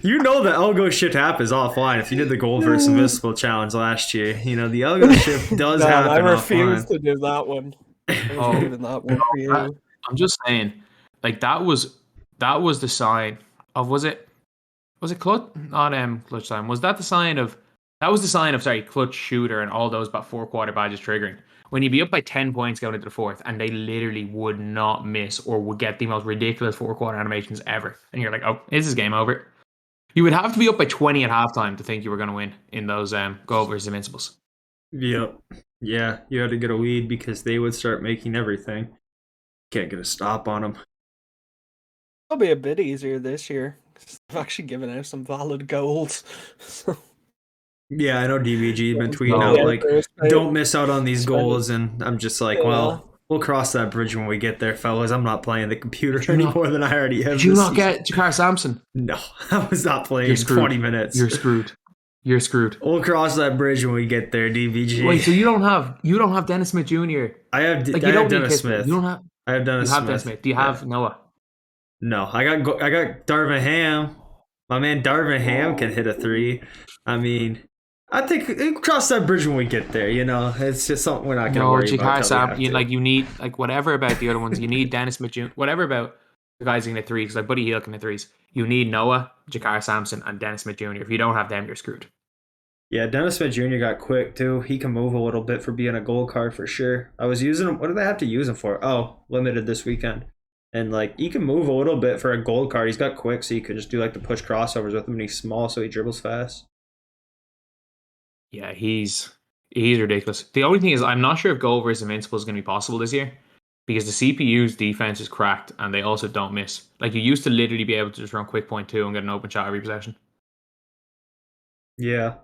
You know the algo shift happens offline. If you did the gold versus invincible challenge last year, you know the algo shift does happen I refuse offline. to do that one. I was Oh, leaving that one for you. I'm just saying, like that was the sign of was it clutch not clutch time, was that the sign of sorry, clutch shooter and all those about 4-quarter badges triggering when you'd be up by 10 points going into the fourth and they literally would not miss or would get the most ridiculous 4-quarter animations ever, and you're like, oh, this is game over. You would have to be up by 20 at halftime to think you were going to win in those goal versus invincibles. Yep. Yeah, you had to get a lead because they would start making everything. Can't get a stop on them. It'll be a bit easier this year. I've actually given out some valid goals. So, Yeah, I know DBG been tweeting No. out like, don't miss out on these spend it. goals, and I'm just like, well, we'll cross that bridge when we get there, fellas. I'm not playing the computer Sure any not. more than I already have. Did you this not season. get Jakar Sampson? No, I was not playing You're screwed. 20 minutes. You're screwed. You're screwed. We'll cross that bridge when we get there, DBG. Wait, so you don't have Dennis Smith Jr. I have Like I you don't have need Dennis Kispert. Smith. You don't have. I have Dennis You have Smith. Dennis Smith. Do you have Noah? No, I got Darvin Ham. My man Darvin Ham can hit a 3. I mean, I think we'll cross that bridge when we get there. You know, it's just something we're not gonna worry about. Jakar Sampson. You need like whatever about the other ones. You need Dennis Smith Jr. Whatever about the guys who can hit threes, like Buddy Hield can hit threes. You need Noah, Jakar Sampson, and Dennis Smith Jr. If you don't have them, you're screwed. Yeah, Dennis Smith Jr. got quick too. He can move a little bit for being a gold card for sure. I was using him. What did I have to use him for? Oh, limited this weekend. And like he can move a little bit for a gold card. He's got quick, so you could just do like the push crossovers with him. And he's small, so he dribbles fast. Yeah, he's ridiculous. The only thing is, I'm not sure if goal versus invincible is going to be possible this year because the CPU's defense is cracked and they also don't miss. Like you used to literally be able to just run quick point 2 and get an open shot every possession. Yeah,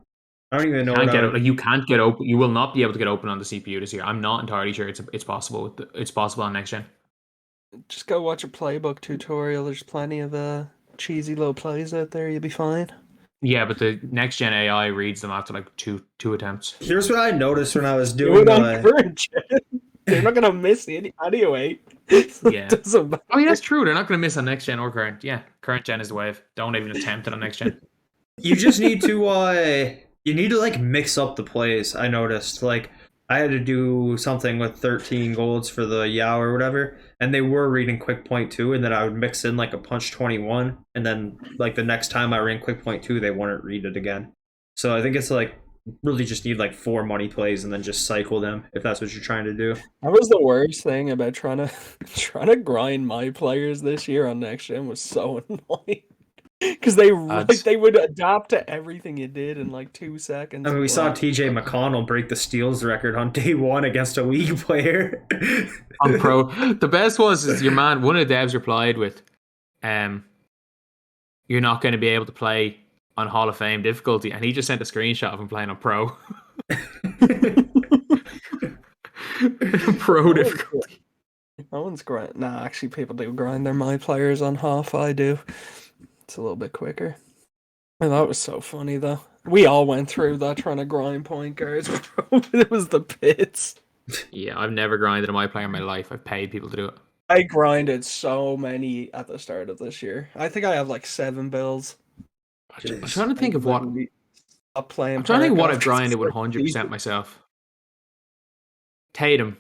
I don't even know. You can't get open. You will not be able to get open on the CPU this year. I'm not entirely sure it's possible. It's possible on next gen. Just go watch a playbook tutorial. There's plenty of cheesy little plays out there. You'll be fine. Yeah, but the next gen AI reads them after like two attempts. Here's what I noticed when I was doing current gen. They're not gonna miss it anyway. Yeah. Doesn't matter. I mean, that's true. They're not going to miss on next gen or current. Yeah, current gen is the wave. Don't even attempt it on next gen. You just need to like mix up the plays. I noticed like I had to do something with 13 golds for the Yao or whatever, and they were reading quick point 2, and then I would mix in like a punch 21, and then like the next time I ran quick point 2, they wouldn't read it again. So I think it's like really just need like 4 money plays and then just cycle them if that's what you're trying to do. That was the worst thing about trying to grind my players this year on next gen was so annoying. Because they would adapt to everything you did in like 2 seconds. I mean, we saw TJ McConnell break the steals record on day 1 against a league player. On pro, the best is your man. One of the devs replied with, "You're not going to be able to play on Hall of Fame difficulty," and he just sent a screenshot of him playing on pro. Pro difficulty. No one's grind. Nah, actually, people do grind their my players on half. I do. It's a little bit quicker. And that was so funny, though. We all went through that trying to grind point guards. It was the pits. Yeah, I've never grinded a my player in my life. I've paid people to do it. I grinded so many at the start of this year. I think I have like 7 bills. I'm trying to think of what. I'm trying to think of what I've grinded 100% myself. Tatum.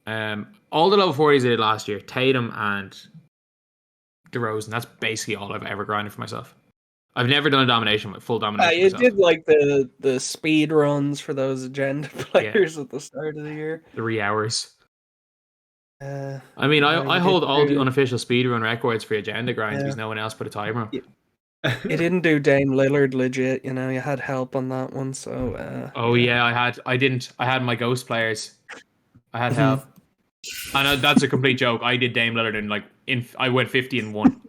All the level 40s I did last year. Tatum and DeRozan. That's basically all I've ever grinded for myself. I've never done a domination with full domination. You did like the speed runs for those agenda players at the start of the year. 3 hours. I mean, I hold all the unofficial speedrun records for agenda grinds because no one else put a timer on. You didn't do Dame Lillard legit, you know. You had help on that one, so. I had my ghost players. I had help. And that's a complete joke. I did Dame Lillard and I went 50-1.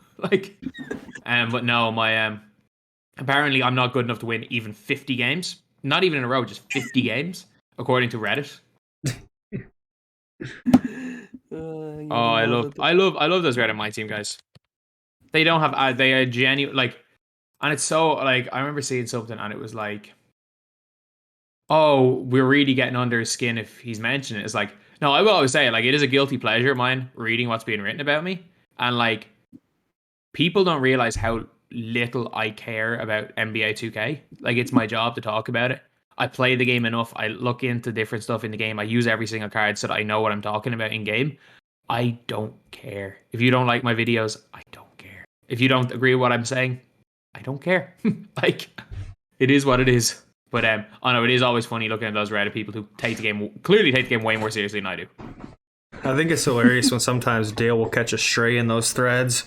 But no, my apparently I'm not good enough to win even 50 games. Not even in a row, just 50 games, according to Reddit. I love those Reddit my team guys. They don't have they are genuine and it's so I remember seeing something and it was like, oh, we're really getting under his skin if he's mentioned it. It's like, no, I will always say it is a guilty pleasure of mine reading what's being written about me, and people don't realize how little I care about NBA 2K. It's my job to talk about it. I play the game enough. I look into different stuff in the game. I use every single card so that I know what I'm talking about in game. I don't care. If you don't like my videos, I don't care. If you don't agree with what I'm saying, I don't care. It is what it is. But I know it is always funny looking at those Reddit people who clearly take the game way more seriously than I do. I think it's hilarious when sometimes Dale will catch a stray in those threads.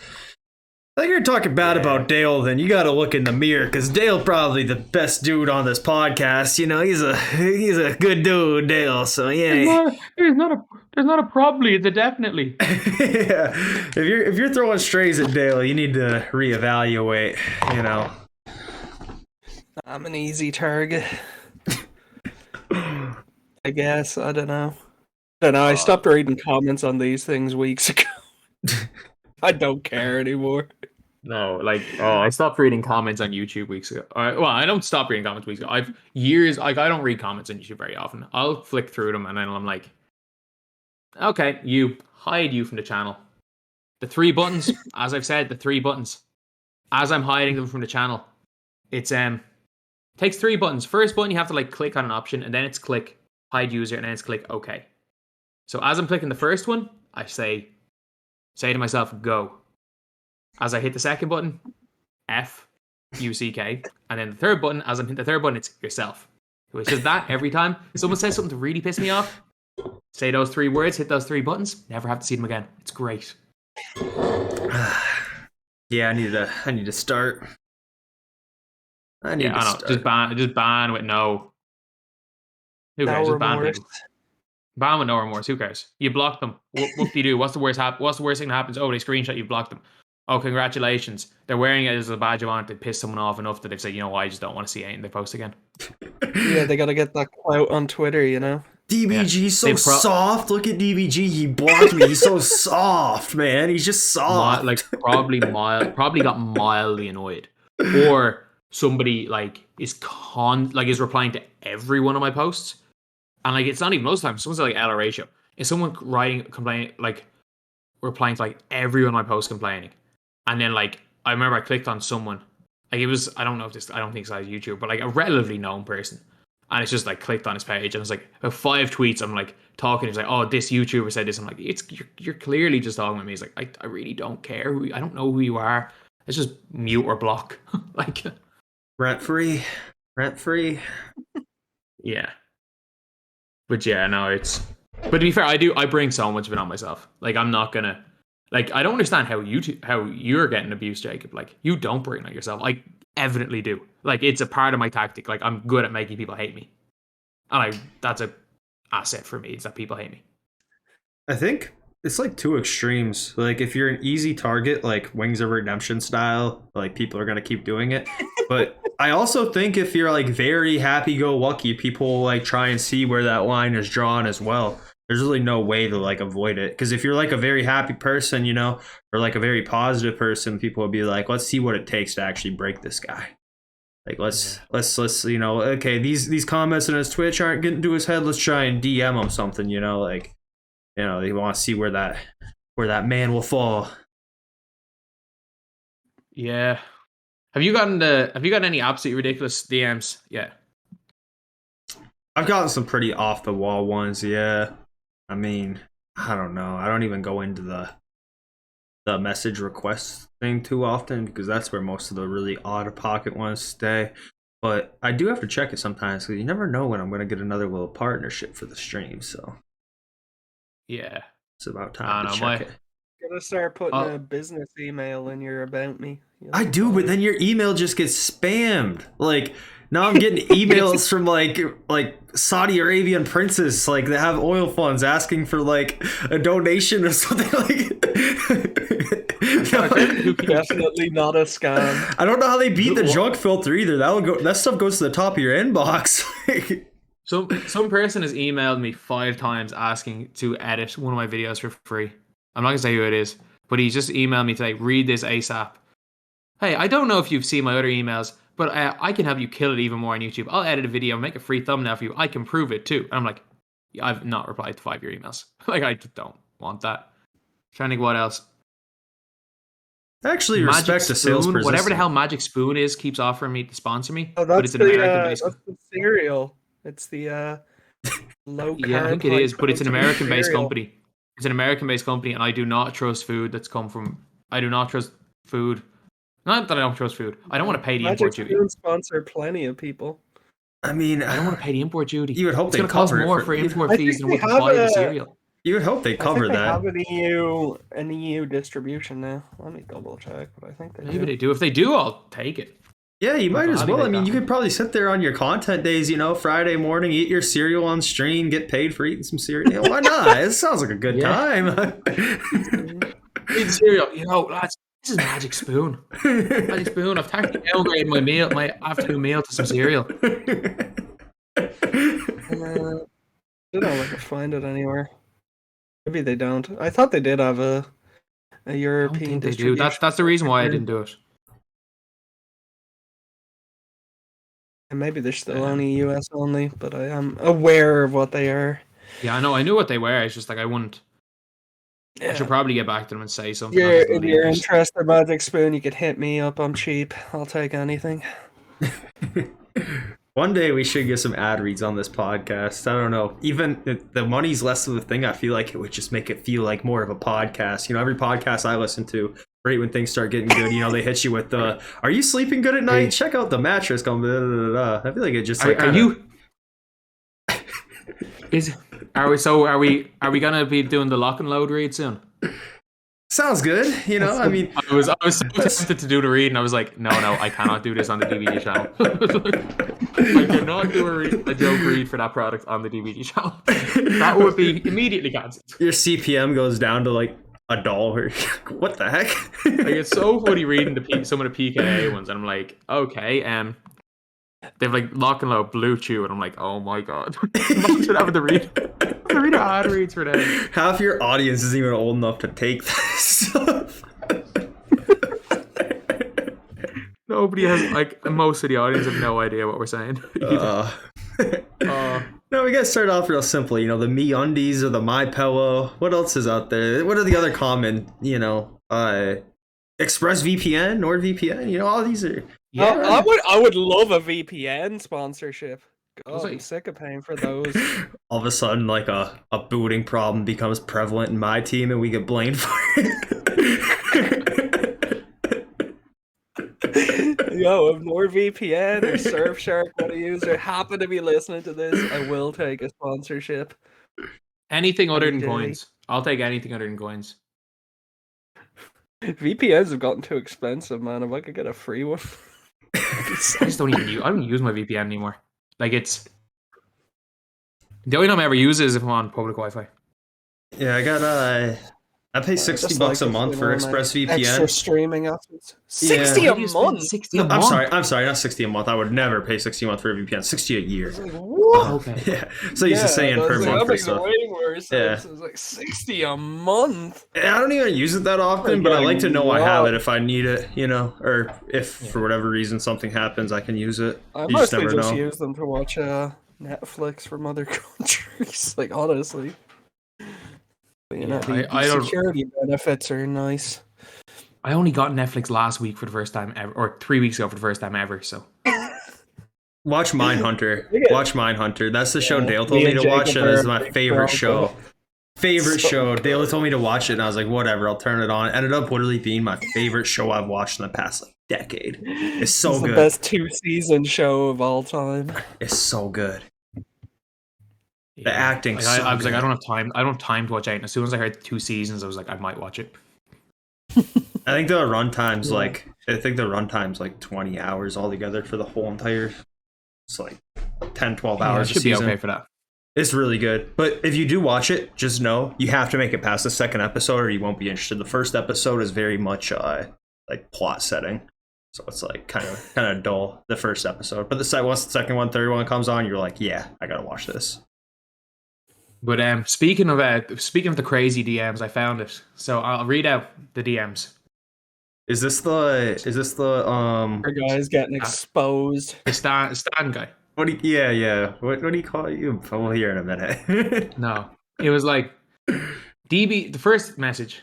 You're talking bad about Dale, then you gotta look in the mirror, because Dale probably the best dude on this podcast. You know, he's a good dude, Dale. So yeah, there's not a probably, it's a definitely. Yeah, if you're throwing strays at Dale, you need to reevaluate. You know, I'm an easy target. I guess I don't know. I stopped reading comments on these things weeks ago. I don't care anymore. No, I stopped reading comments on YouTube weeks ago. Well, I don't stop reading comments weeks ago. I've years, I don't read comments on YouTube very often. I'll flick through them and then I'm like, okay, hide you from the channel. The 3 buttons, as I've said, the 3 buttons. As I'm hiding them from the channel, it's takes 3 buttons. First button, you have to click on an option, and then it's click hide user, and then it's click OK. So as I'm clicking the first one, I say to myself, go. As I hit the second button, F-U-C-K. And then the third button, as I'm hitting the third button, it's yourself. So it says that every time someone says something to really piss me off, say those 3 words, hit those 3 buttons, never have to see them again. It's great. Yeah, I need to start. I need to start. Just ban with no. Who cares? Just ban people. Ban with no remorse. Who cares? You blocked them. What do you do? What's the worst thing that happens? Oh, they screenshot you, blocked them. Oh, congratulations. They're wearing it as a badge of honor to piss someone off enough that they've said, you know what, I just don't want to see anything they post again. Yeah, they gotta get that clout on Twitter, you know? DBG's so soft. Look at DBG. He blocked me. He's so soft, man. He's just soft. Probably got mildly annoyed. Or somebody is replying to every one of my posts. And it's not even most times. Someone's L ratio. Is someone complaining, replying to every one of my posts complaining? And then I remember I clicked on someone. It was, I don't think it's a YouTuber, but a relatively known person. And it's just clicked on his page and it's about 5 tweets. I'm talking. He's oh, this YouTuber said this. I'm you're clearly just talking with me. He's I really don't care. I don't know who you are. It's just mute or block. Rent free. Yeah. But yeah, no, but to be fair, I bring so much of it on myself. I'm not gonna, I don't understand how you're getting abused, Jacob. You don't bring it on yourself. I evidently do. It's a part of my tactic. I'm good at making people hate me. And that's a asset for me, is that people hate me. I think it's 2 extremes. If you're an easy target, Wings of Redemption style, people are gonna keep doing it. But I also think if you're like very happy-go-lucky, people will like try and see where that line is drawn as well. There's really no way to like avoid it, because if you're like a very happy person, you know, or like a very positive person, people will be like, let's see what it takes to actually break this guy. Like let's you know, okay, these comments on his Twitch aren't getting to his head. Let's try and DM him something, you know, like, you know, they want to see where that man will fall. Yeah. Have you gotten any absolutely ridiculous DMs? Yeah. I've gotten some pretty off the wall ones, yeah. I mean, I don't know. I don't even go into the message request thing too often, because that's where most of the really out of pocket ones stay. But I do have to check it sometimes, because you never know when I'm going to get another little partnership for the stream. So yeah, it's about time to check it. Gotta start putting a business email in your about me. I do, but then your email just gets spammed. Like now I'm getting emails from like Saudi Arabian princes, like they have oil funds asking for like a donation or something. Like definitely not a scam. I don't know how they beat the junk filter either. That stuff goes to the top of your inbox. Some person has emailed me 5 times asking to edit one of my videos for free. I'm not gonna say who it is, but he just emailed me today. Read this ASAP. Hey, I don't know if you've seen my other emails, but I can help you kill it even more on YouTube. I'll edit a video, make a free thumbnail for you. I can prove it too. And I'm like, yeah, I've not replied to 5 of your emails. Like, I just don't want that. Trying to think what else. Actually, Magic respect the Spoon, salesperson. whatever the hell Magic Spoon is, keeps offering me to sponsor me. Oh, but it's an American-based. That's the cereal. It's the low carb. Yeah, I think it is, but it's an American-based company. It's an American-based company, and I do not trust food that's come from. I do not trust food. Not that I don't trust food. I don't want to pay the import duty. Magic sponsor plenty of people. I mean, I don't want to pay the import duty. You would hope it's they going to cost cover more it for import fees than what they to buy the cereal. You would hope they cover They that. have an EU distribution now. Let me double check, but I think they Maybe they do. If they do, I'll take it. Yeah, you might as well. I mean, you could probably sit there on your content days, you know, Friday morning, eat your cereal on stream, get paid for eating some cereal. You know, why not? It sounds like a good time. Eat cereal. You know, lads, this is Magic Spoon. Magic Spoon. I've technically downgraded my afternoon meal to some cereal. I don't know if I can find it anywhere. Maybe they don't. I thought they did have a European they do. That's the reason why I didn't do it. And maybe they're still only US only, but I am aware of what they are. Yeah, I know. I knew what they were. It's just like I wouldn't. Yeah. I should probably get back to them and say something. If you're interested in Magic Spoon, you could hit me up. I'm cheap. I'll take anything. One day we should get some ad reads on this podcast. I don't know. Even the money's less of a thing. I feel like it would just make it feel like more of a podcast. You know, every podcast I listen to, right when things start getting good, you know, they hit you with the, are you sleeping good at night? Check out the mattress. Going, blah, blah, blah. I feel like it just like, are you? Are we gonna be doing the lock and load read soon? Sounds good. You know, I mean, I was so tempted to do the read, and I was like, no, I cannot do this on the DVD channel. I cannot do a joke read for that product on the DVD channel. That would be immediately cancelled. Your CPM goes down to like $1. What the heck? Like, it's so funny reading some of the PKA ones, and I'm like, okay, they've like lock and load blue chew, and I'm like, oh my god, imagine having to read ad reads for that. Half your audience isn't even old enough to take this stuff. Nobody has, like, most of the audience have no idea what we're saying. No, we gotta start off real simple. You know, the Me Undies or the My Pillow. What else is out there? What are the other common? You know, ExpressVPN, NordVPN. You know, all these are. Yeah, I would love a VPN sponsorship. God, I'm sick of paying for those. All of a sudden, like a booting problem becomes prevalent in my team, and we get blamed for it. Yo, if NordVPN or Surfshark want to user happen to be listening to this, I will take a sponsorship. Anything other than coins. I'll take anything other than coins. VPNs have gotten too expensive, man. If I could get a free one. I just don't use my VPN anymore. Like, it's the only time I ever use it is if I'm on public Wi-Fi. Yeah, I got I pay $60 just like a if, month you for know, like, ExpressVPN. extra streaming options. Yeah. 60 Why a do you spend month. 60 a No, month? I'm sorry, not 60 a month. I would never pay 60 a month for a VPN. 60 a year. It's like, what? Okay. Yeah. So used to saying per That month for makes stuff. way more sense. Yeah. It's like 60 a month. I don't even use it that often, Like but I like to know I have it what? if I need it, you know, or if Yeah. for whatever reason something happens, I can use it. I You just mostly never just know. use them to watch Netflix from other countries. Like, honestly. But, you know, Yeah, the I don't. security benefits are nice. I only got Netflix last week for the first time ever, or 3 weeks ago for the first time ever. So Watch Mindhunter. Look at- Watch Mindhunter. That's the show Yeah, Dale told me me and to watch, Jacob and it's are my big favorite fans show. of it. Favorite So show. good. Dale told me to watch it, and I was like, whatever, I'll turn it on. It ended up literally being my favorite show I've watched in the past like decade. It's so It's good. the best 2-season show of all time. It's so good. yeah. The acting's Like, so I was like, good. I don't have time. I don't have time to watch it. And as soon as I heard 2 seasons, I was like, I might watch it. I think the runtime's Yeah. like 20 hours altogether for the whole entire. It's like 10, 12 Yeah, hours it should a be season. okay for that. It's really good. But if you do watch it, just know you have to make it past the second episode or you won't be interested. The first episode is very much like plot setting. So it's like kind of dull, the first episode. But once the second one, third one comes on, you're like, yeah, I gotta watch this. But speaking of the crazy DMs, I found it. So I'll read out the DMs. Is this the Our guys getting exposed. The Stan guy. what do you, yeah. What do you call you? We'll hear in a minute. No, it was like DB. The first message,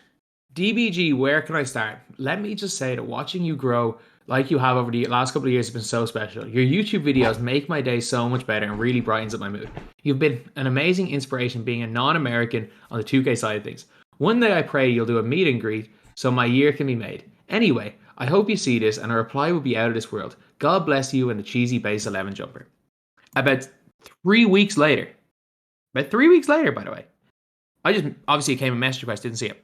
DBG. Where can I start? Let me just say that watching you grow like you have over the last couple of years has been so special. Your YouTube videos make my day so much better and really brightens up my mood. You've been an amazing inspiration being a non-American on the 2K side of things. One day I pray you'll do a meet and greet so my year can be made. Anyway, I hope you see this and a reply will be out of this world. God bless you and the cheesy base 11 jumper. About 3 weeks later, by the way, I just obviously came a message request, didn't see it.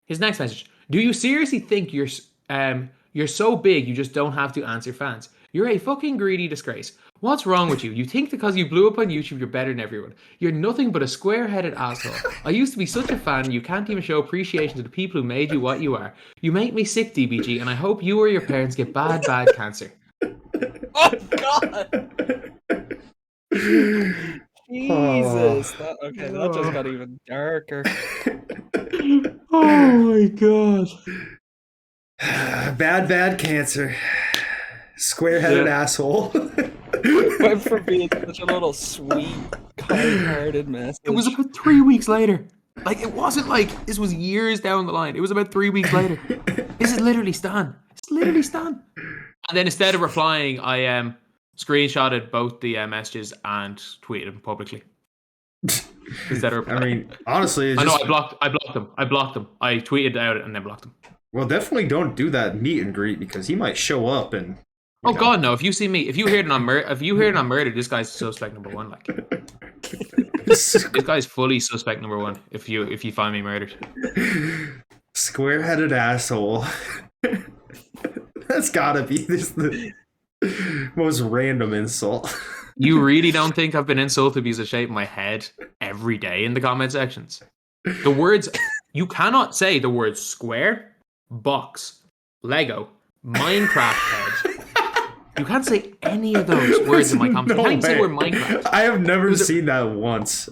His next message: do you seriously think you're so big you just don't have to answer fans? You're a fucking greedy disgrace. What's wrong with you? You think because you blew up on YouTube you're better than everyone. You're nothing but a square-headed asshole. I used to be such a fan you can't even show appreciation to the people who made you what you are. You make me sick, DBG, and I hope you or your parents get bad cancer. Oh, God! Jesus. That just got even darker. Oh my god. Bad cancer. Square-headed asshole. Went from being such a little sweet, kind-hearted message. It was about 3 weeks later. Like, it wasn't like this was years down the line. It was about 3 weeks later. This is literally Stan. It's literally Stan. And then instead of replying, I screenshotted both the messages and tweeted them publicly. Instead of I mean, honestly, I know I blocked them. I tweeted out and then blocked them. well, definitely don't do that meet and greet because he might show up and. Oh God, no! If you see me, if you hear it on murder, this guy's suspect number one. Like, this guy's fully suspect number one. If you find me murdered, Square-headed asshole. That's gotta be the most random insult. you really don't think I've been insulted because I shave my head every day in the comment sections? The words you cannot say the words square, box, Lego, Minecraft head. You can't say any of those words in my comments. You can't even say the word Minecraft. I have never seen that once.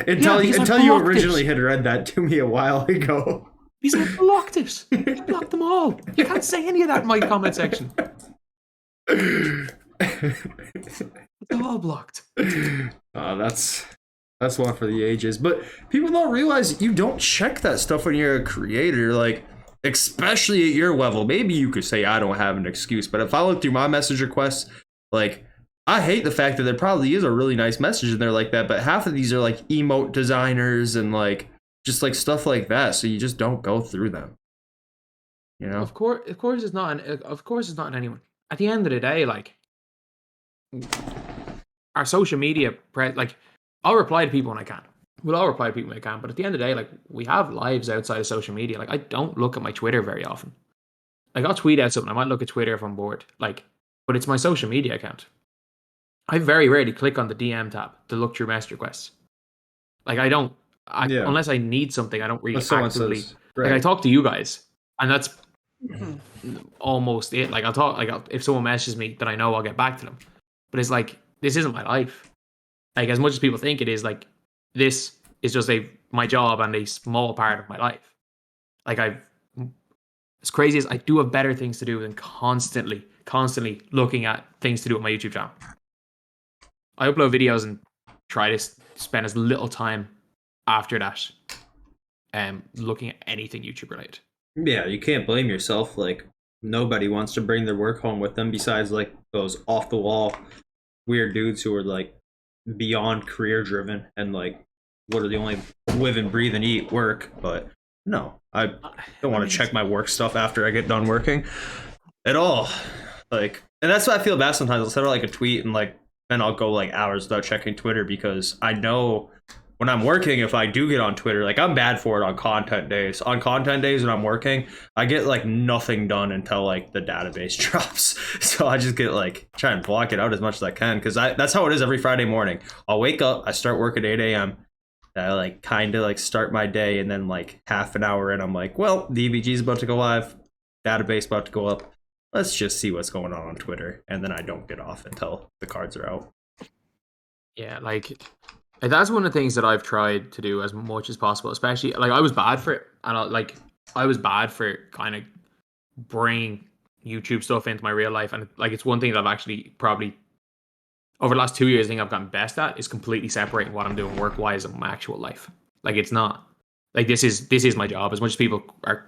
Until you blocked originally it. had read that to me a while ago. Because I blocked it. I blocked them all. You can't say any of that in my comment section. It's all blocked. That's one for the ages. But people don't realize you don't check that stuff when you're a creator. Like, especially at your level. Maybe you could say I don't have an excuse. But if I look through my message requests, like, I hate the fact that there probably is a really nice message in there like that. But half of these are like emote designers and like just like stuff like that. So you just don't go through them. You know? Of course it's not. Of course it's not in anyone. At the end of the day, like, our social media, like, I'll reply to people when I can. We'll all reply to people when I can. But at the end of the day, like, we have lives outside of social media. Like, I don't look at my Twitter very often. Like, I'll tweet out something. I might look at Twitter if I'm bored. Like, but it's my social media account. I very rarely click on the DM tab to look through message requests. Like, I don't Yeah. Unless I need something, I don't really If someone actively says, like. I right. talk to you guys, and that's almost it. Like I'll talk. Like if someone messages me, then I know I'll get back to them. But it's like this isn't my life. Like as much as people think it is, like this is just my job and a small part of my life. Like as crazy as I do have better things to do than constantly looking at things to do with my YouTube channel. I upload videos and try to spend as little time after that looking at anything YouTube related. Yeah, you can't blame yourself. Like, nobody wants to bring their work home with them besides, like, those off-the-wall weird dudes who are, like, beyond career-driven and, like, literally only live and breathe and eat work. But, no, I don't want to check my work stuff after I get done working at all. Like, and that's why I feel bad sometimes. I'll send out, like, a tweet and, like, then I'll go, like, hours without checking Twitter because I know when I'm working, if I do get on Twitter, like I'm bad for it on content days. On content days when I'm working, I get like nothing done until like the database drops. So I just get like try and block it out as much as I can because that's how it is every Friday morning. I'll wake up, I start work at 8 a.m. I like kind of like start my day, and then like half an hour in, I'm like, well, DBG's about to go live, database about to go up. Let's just see what's going on Twitter, and then I don't get off until the cards are out. Yeah, like that's one of the things that I've tried to do as much as possible, especially like I was bad for it. And I was bad for kind of bringing YouTube stuff into my real life. And like, it's one thing that I've actually probably over the last 2 years, I think I've gotten best at is completely separating what I'm doing work wise and my actual life. Like it's not like, this is my job. As much as people are,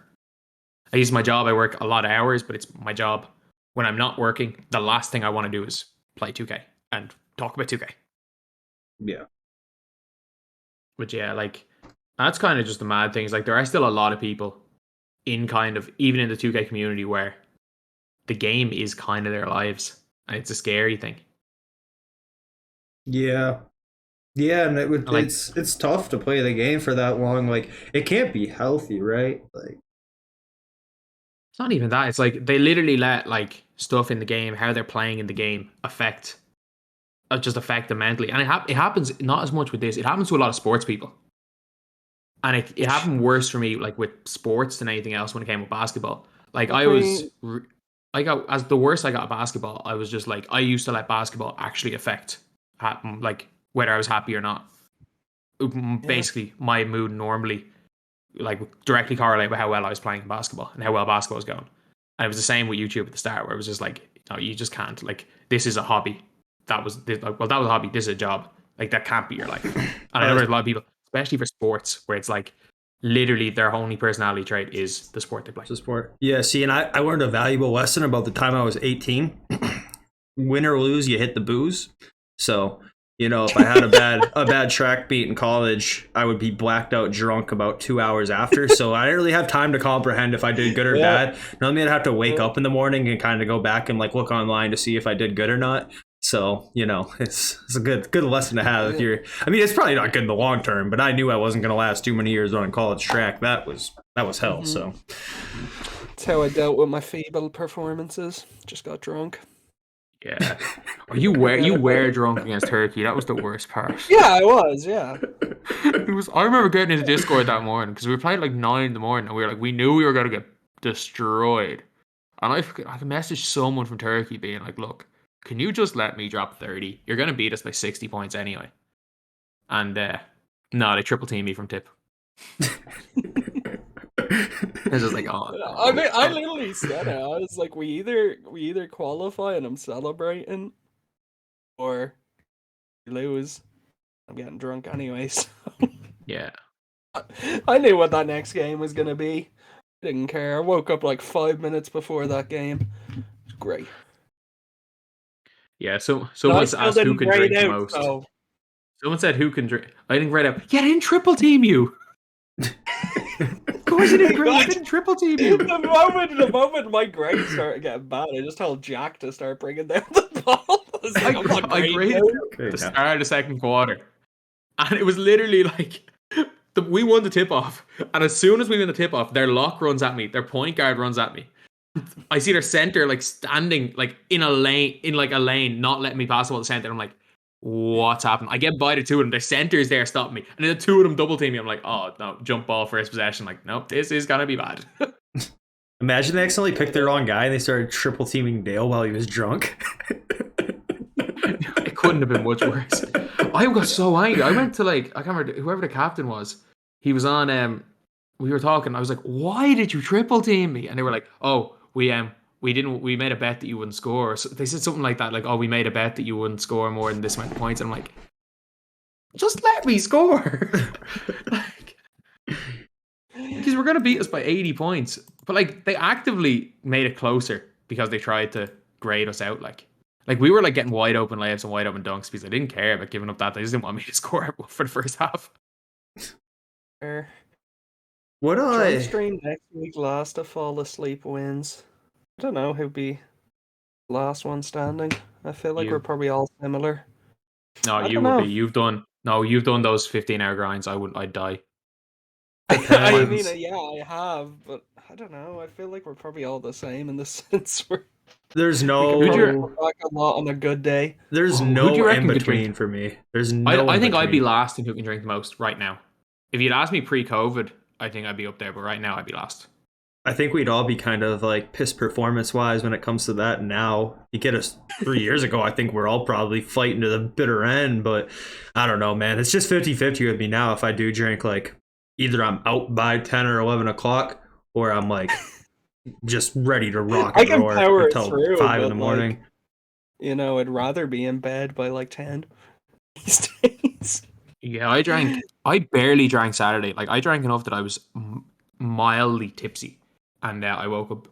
I use my job. I work a lot of hours, but it's my job. When I'm not working, the last thing I want to do is play 2K and talk about 2K. Yeah. But yeah, like that's kind of just the mad things. Like there are still a lot of people in kind of even in the 2K community where the game is kind of their lives, and it's a scary thing. Yeah, and it's tough to play the game for that long. Like it can't be healthy, right? Like it's not even that. It's like they literally let like stuff in the game, how they're playing in the game, affect them mentally. And it happens not as much with this. It happens to a lot of sports people. And it happened worse for me, like with sports than anything else when it came with basketball. Like as the worst I got at basketball, I was just like, I used to let basketball actually affect like whether I was happy or not. Basically, my mood normally like directly correlate with how well I was playing basketball and how well basketball was going. And it was the same with YouTube at the start, where it was just like, no, you just can't. Like this is a hobby. That was a hobby. This is a job. Like that can't be your life. And I know there's a lot of people, especially for sports, where it's like literally their only personality trait is the sport they play. It's a sport. Yeah, see, and I learned a valuable lesson about the time I was 18. Win or lose, you hit the booze. So, you know, if I had a bad track beat in college, I would be blacked out drunk about 2 hours after. So I didn't really have time to comprehend if I did good or bad. Normally I'd have to wake up in the morning and kind of go back and like look online to see if I did good or not. So, you know, it's a good lesson to have if you're, I mean, it's probably not good in the long term, but I knew I wasn't going to last too many years running college track. That was hell. Mm-hmm. So that's how I dealt with my feeble performances. Just got drunk. Yeah. You were drunk against Turkey. That was the worst part. Yeah, I was. Yeah. I remember getting into Discord that morning because we were playing like 9 in the morning, and we knew we were going to get destroyed. And I messaged someone from Turkey being like, "Look, can you just let me drop 30? You're going to beat us by 60 points anyway." And no, they triple team me from tip. It's just like, oh. I mean, I literally said it. I was like, we either qualify and I'm celebrating, or we lose. I'm getting drunk anyway. So. Yeah. I knew what that next game was gonna be. I didn't care. I woke up like 5 minutes before that game. It was great. Yeah. So someone asked who can drink the most. So. Someone said who can drink. I didn't write up. Yeah, I didn't triple team you. Of course you didn't. I didn't triple team you. The moment my grades started getting bad, I just told Jack to start bringing down the ball. I graded the start of the second quarter, and it was literally like we won the tip off, and as soon as we win the tip off, their lock runs at me, their point guard runs at me. I see their center like standing like in a lane, not letting me pass the ball to center. I'm like, what's happened? I get by the two of them. The center's there stopping me. And then the two of them double team me. I'm like, oh, no, jump ball, first possession. Like, nope, this is going to be bad. Imagine they accidentally picked the wrong guy and they started triple teaming Dale while he was drunk. It couldn't have been much worse. I got so angry. I went to I can't remember whoever the captain was. He was on. We were talking. I was like, "Why did you triple team me?" And they were like, "Oh, we didn't. We made a bet that you wouldn't score." So they said something like that, like, "Oh, we made a bet that you wouldn't score more than this amount of points." And I'm like, "Just let me score." Because we're gonna beat us by 80 points. But they actively made it closer because they tried to grade us out. Like we were getting wide open layups and wide open dunks because I didn't care about giving up that. They just didn't want me to score for the first half. What Try stream next week. Last to fall asleep wins. I don't know who'd be last one standing. I feel like we're probably all similar. No, you would be. You've done those 15-hour grinds. I'd die. I mean, yeah, I have, but I don't know. I feel like we're probably all the same in the sense where there's no we can back a lot on a good day. There's no in between for me. There's no. I think I'd be last in who can drink the most right now. If you'd asked me pre-COVID, I think I'd be up there, but right now I'd be last. I think we'd all be kind of pissed performance-wise when it comes to that now. You get us 3 years ago, I think we're all probably fighting to the bitter end, but I don't know, man. It's just 50-50 with me now if I do drink, either I'm out by 10 or 11 o'clock, or I'm, just ready to rock and roll until 5 in the morning. I'd rather be in bed by, 10 these days. Yeah, I barely drank Saturday. I drank enough that I was mildly tipsy. And I woke up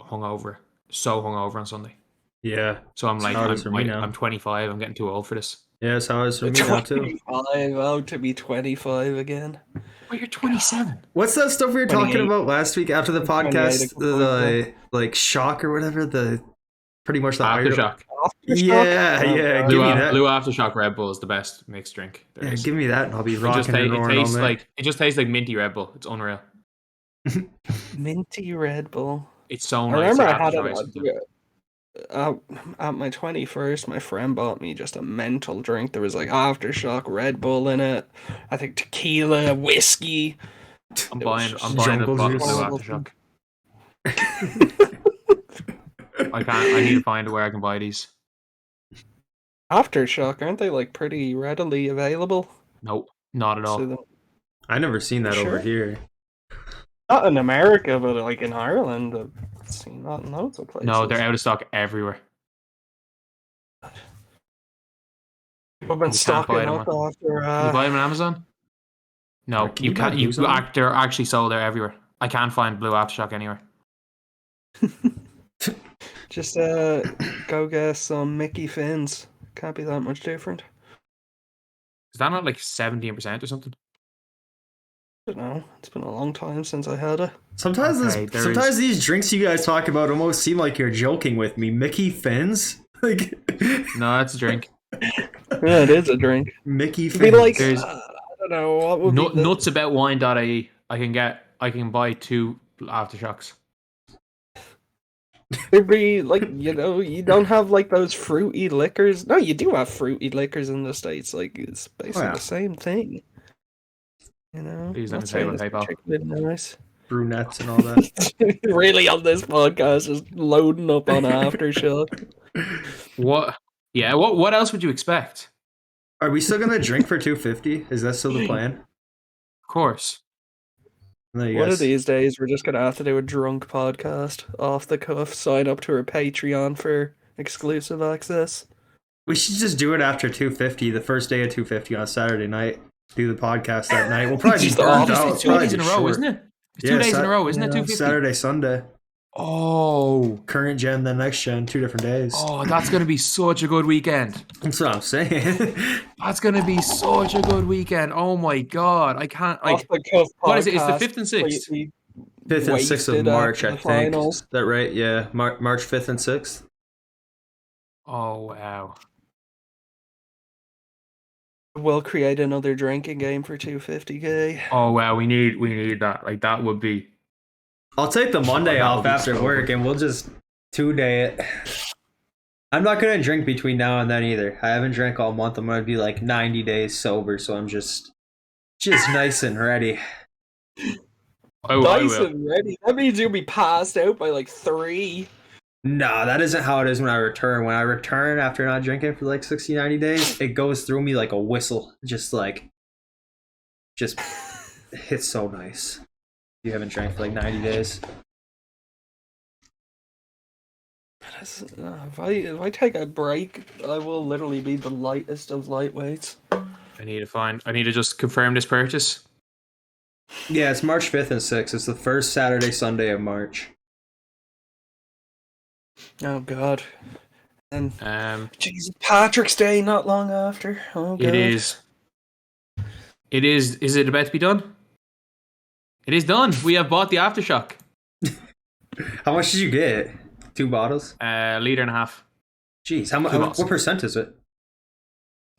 so hungover on Sunday. Yeah. So I'm 25. I'm getting too old for this. Yeah, that's how it is for me now too. 25, out to be 25 again. Well, you're 27. What's that stuff we were talking about last week after the podcast? The shock or whatever. Pretty much the aftershock. Yeah. Give me that. Blue Aftershock Red Bull is the best mixed drink. Yeah, give me that, and I'll be rocking and roaring all night. It just tastes like minty Red Bull. It's unreal. Minty Red Bull. It's so nice. I remember I had it at my 21st. My friend bought me just a mental drink. There was Aftershock Red Bull in it. I think tequila, whiskey. I'm buying a bottle of Blue Aftershock. I need to find where I can buy these. Aftershock, aren't they pretty readily available? Nope, not at all. I never seen that over here. Not in America, but in Ireland, I've seen that in loads of places. No, they're out of stock everywhere. I've been stocking up after. Can you buy them on Amazon? No, you can't. They're actually sold there everywhere. I can't find Blue Aftershock anywhere. Just go get some Mickey Fins. Can't be that much different. Is that not 17% or something? I don't know. It's been a long time since I had it. Sometimes these drinks you guys talk about almost seem like you're joking with me. Mickey Fins? No, that's a drink. Yeah, it is a drink. Mickey Fins. I don't know what would be nutsaboutwine.ie. I can buy 2 Aftershocks. There'd be you don't have those fruity liquors. No, you do have fruity liquors in the States. It's basically the same thing. Please let me say PayPal. Nice. Brunettes and all that. Really on this podcast is loading up on Aftershock. What? Yeah. What else would you expect? Are we still gonna drink for 250? Is that still the plan? Of course. One of these days, we're just going to have to do a drunk podcast off the cuff. Sign up to our Patreon for exclusive access. We should just do it after 250, the first day of 250 on Saturday night. Do the podcast that night. We'll probably be burned out. It's 2 days in a row, isn't it? It's 2 days in a row, isn't it? 250. Saturday, Sunday. Oh. Current gen, then next gen, 2 different days. Oh, that's going to be such a good weekend. That's what I'm saying. That's going to be such a good weekend. Oh my God. I can't. What is it? It's the 5th and 6th? 5th and 6th of March, I think. Is that right? Yeah. March 5th and 6th. Oh, wow. We'll create another drinking game for 250k. Oh, wow. We need that. That would be. I'll take the Monday off after work and we'll just 2-day it. I'm not gonna drink between now and then either. I haven't drank all month. I'm gonna be like 90 days sober, so I'm just nice and ready. Nice and ready. That means you'll be passed out by like 3. No, that isn't how it is when I return. When I return after not drinking for like 60, 90 days, it goes through me like a whistle. Just hits so nice. You haven't drank for like 90 days. If I take a break, I will literally be the lightest of lightweights. I need to just confirm this purchase. Yeah, it's March 5th and 6th. It's the first Saturday, Sunday of March. Oh God. And Jesus, Patrick's Day not long after. Oh God. It is. Is it about to be done? It is done. We have bought the Aftershock. How much did you get? 2 bottles? Liter and a half. Jeez, how much? What percent is it?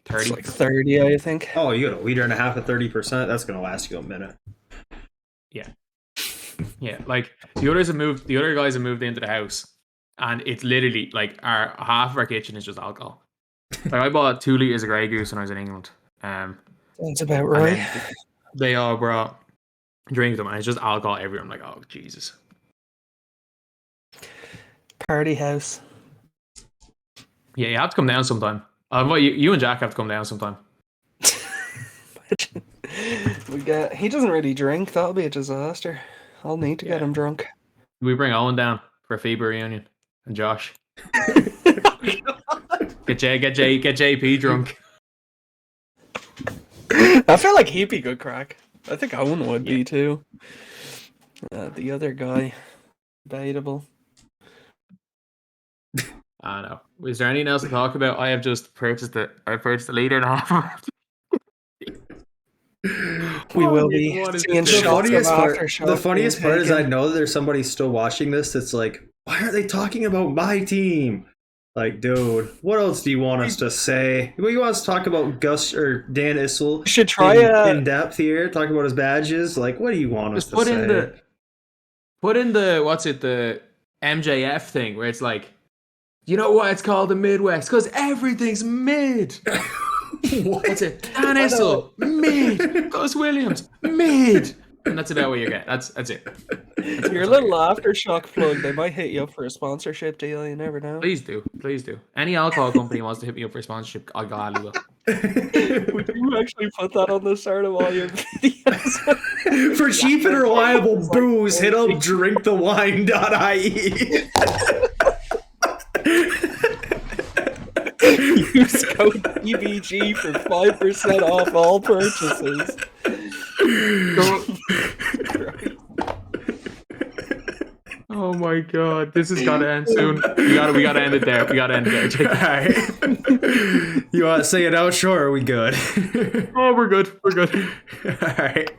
30. It's like 30, I think. Oh, you got a liter and a half at 30%. That's gonna last you a minute. Yeah. Like the other guys have moved into the house, and it's literally like half of our kitchen is just alcohol. Like I bought 2 liters of Grey Goose when I was in England. That's about right. They all brought drink them, and it's just alcohol everywhere. I'm like, oh Jesus. Party house. Yeah, you have to come down sometime. You and Jack have to come down sometime. He doesn't really drink. That'll be a disaster. I'll need to get him drunk. We bring Owen down for a FIBA reunion, and Josh. Get JP drunk. I feel like he'd be good crack. I think Owen would be too. The other guy, debatable. I know. Is there anything else to talk about? I have just purchased it. I purchased a liter and a half. We will be seeing shots of Aftershock. The funniest part is I know there's somebody still watching this that's like, why are they talking about my team? Like, dude, what else do you want us to say? You want us to talk about Gus or Dan Issel? Should try in depth here, talk about his badges. Like, what do you want us to say? Put in the MJF thing where it's like, you know why it's called the Midwest? Because everything's mid. What's it? Dan Issel, mid. Gus Williams, mid. And that's about what you get. That's it. Your little Aftershock plug. They might hit you up for a sponsorship deal. You never know. Please do. Any alcohol company wants to hit me up for a sponsorship, I gladly will. Would you actually put that on the start of all your videos? For cheap and reliable booze, hit up drinkthewine.ie. Use code DBG for 5% off all purchases. Oh my god, this has got to end soon. We gotta end it there. Jake. All right. You want to say it out? Sure, are we good? Oh, we're good. All right.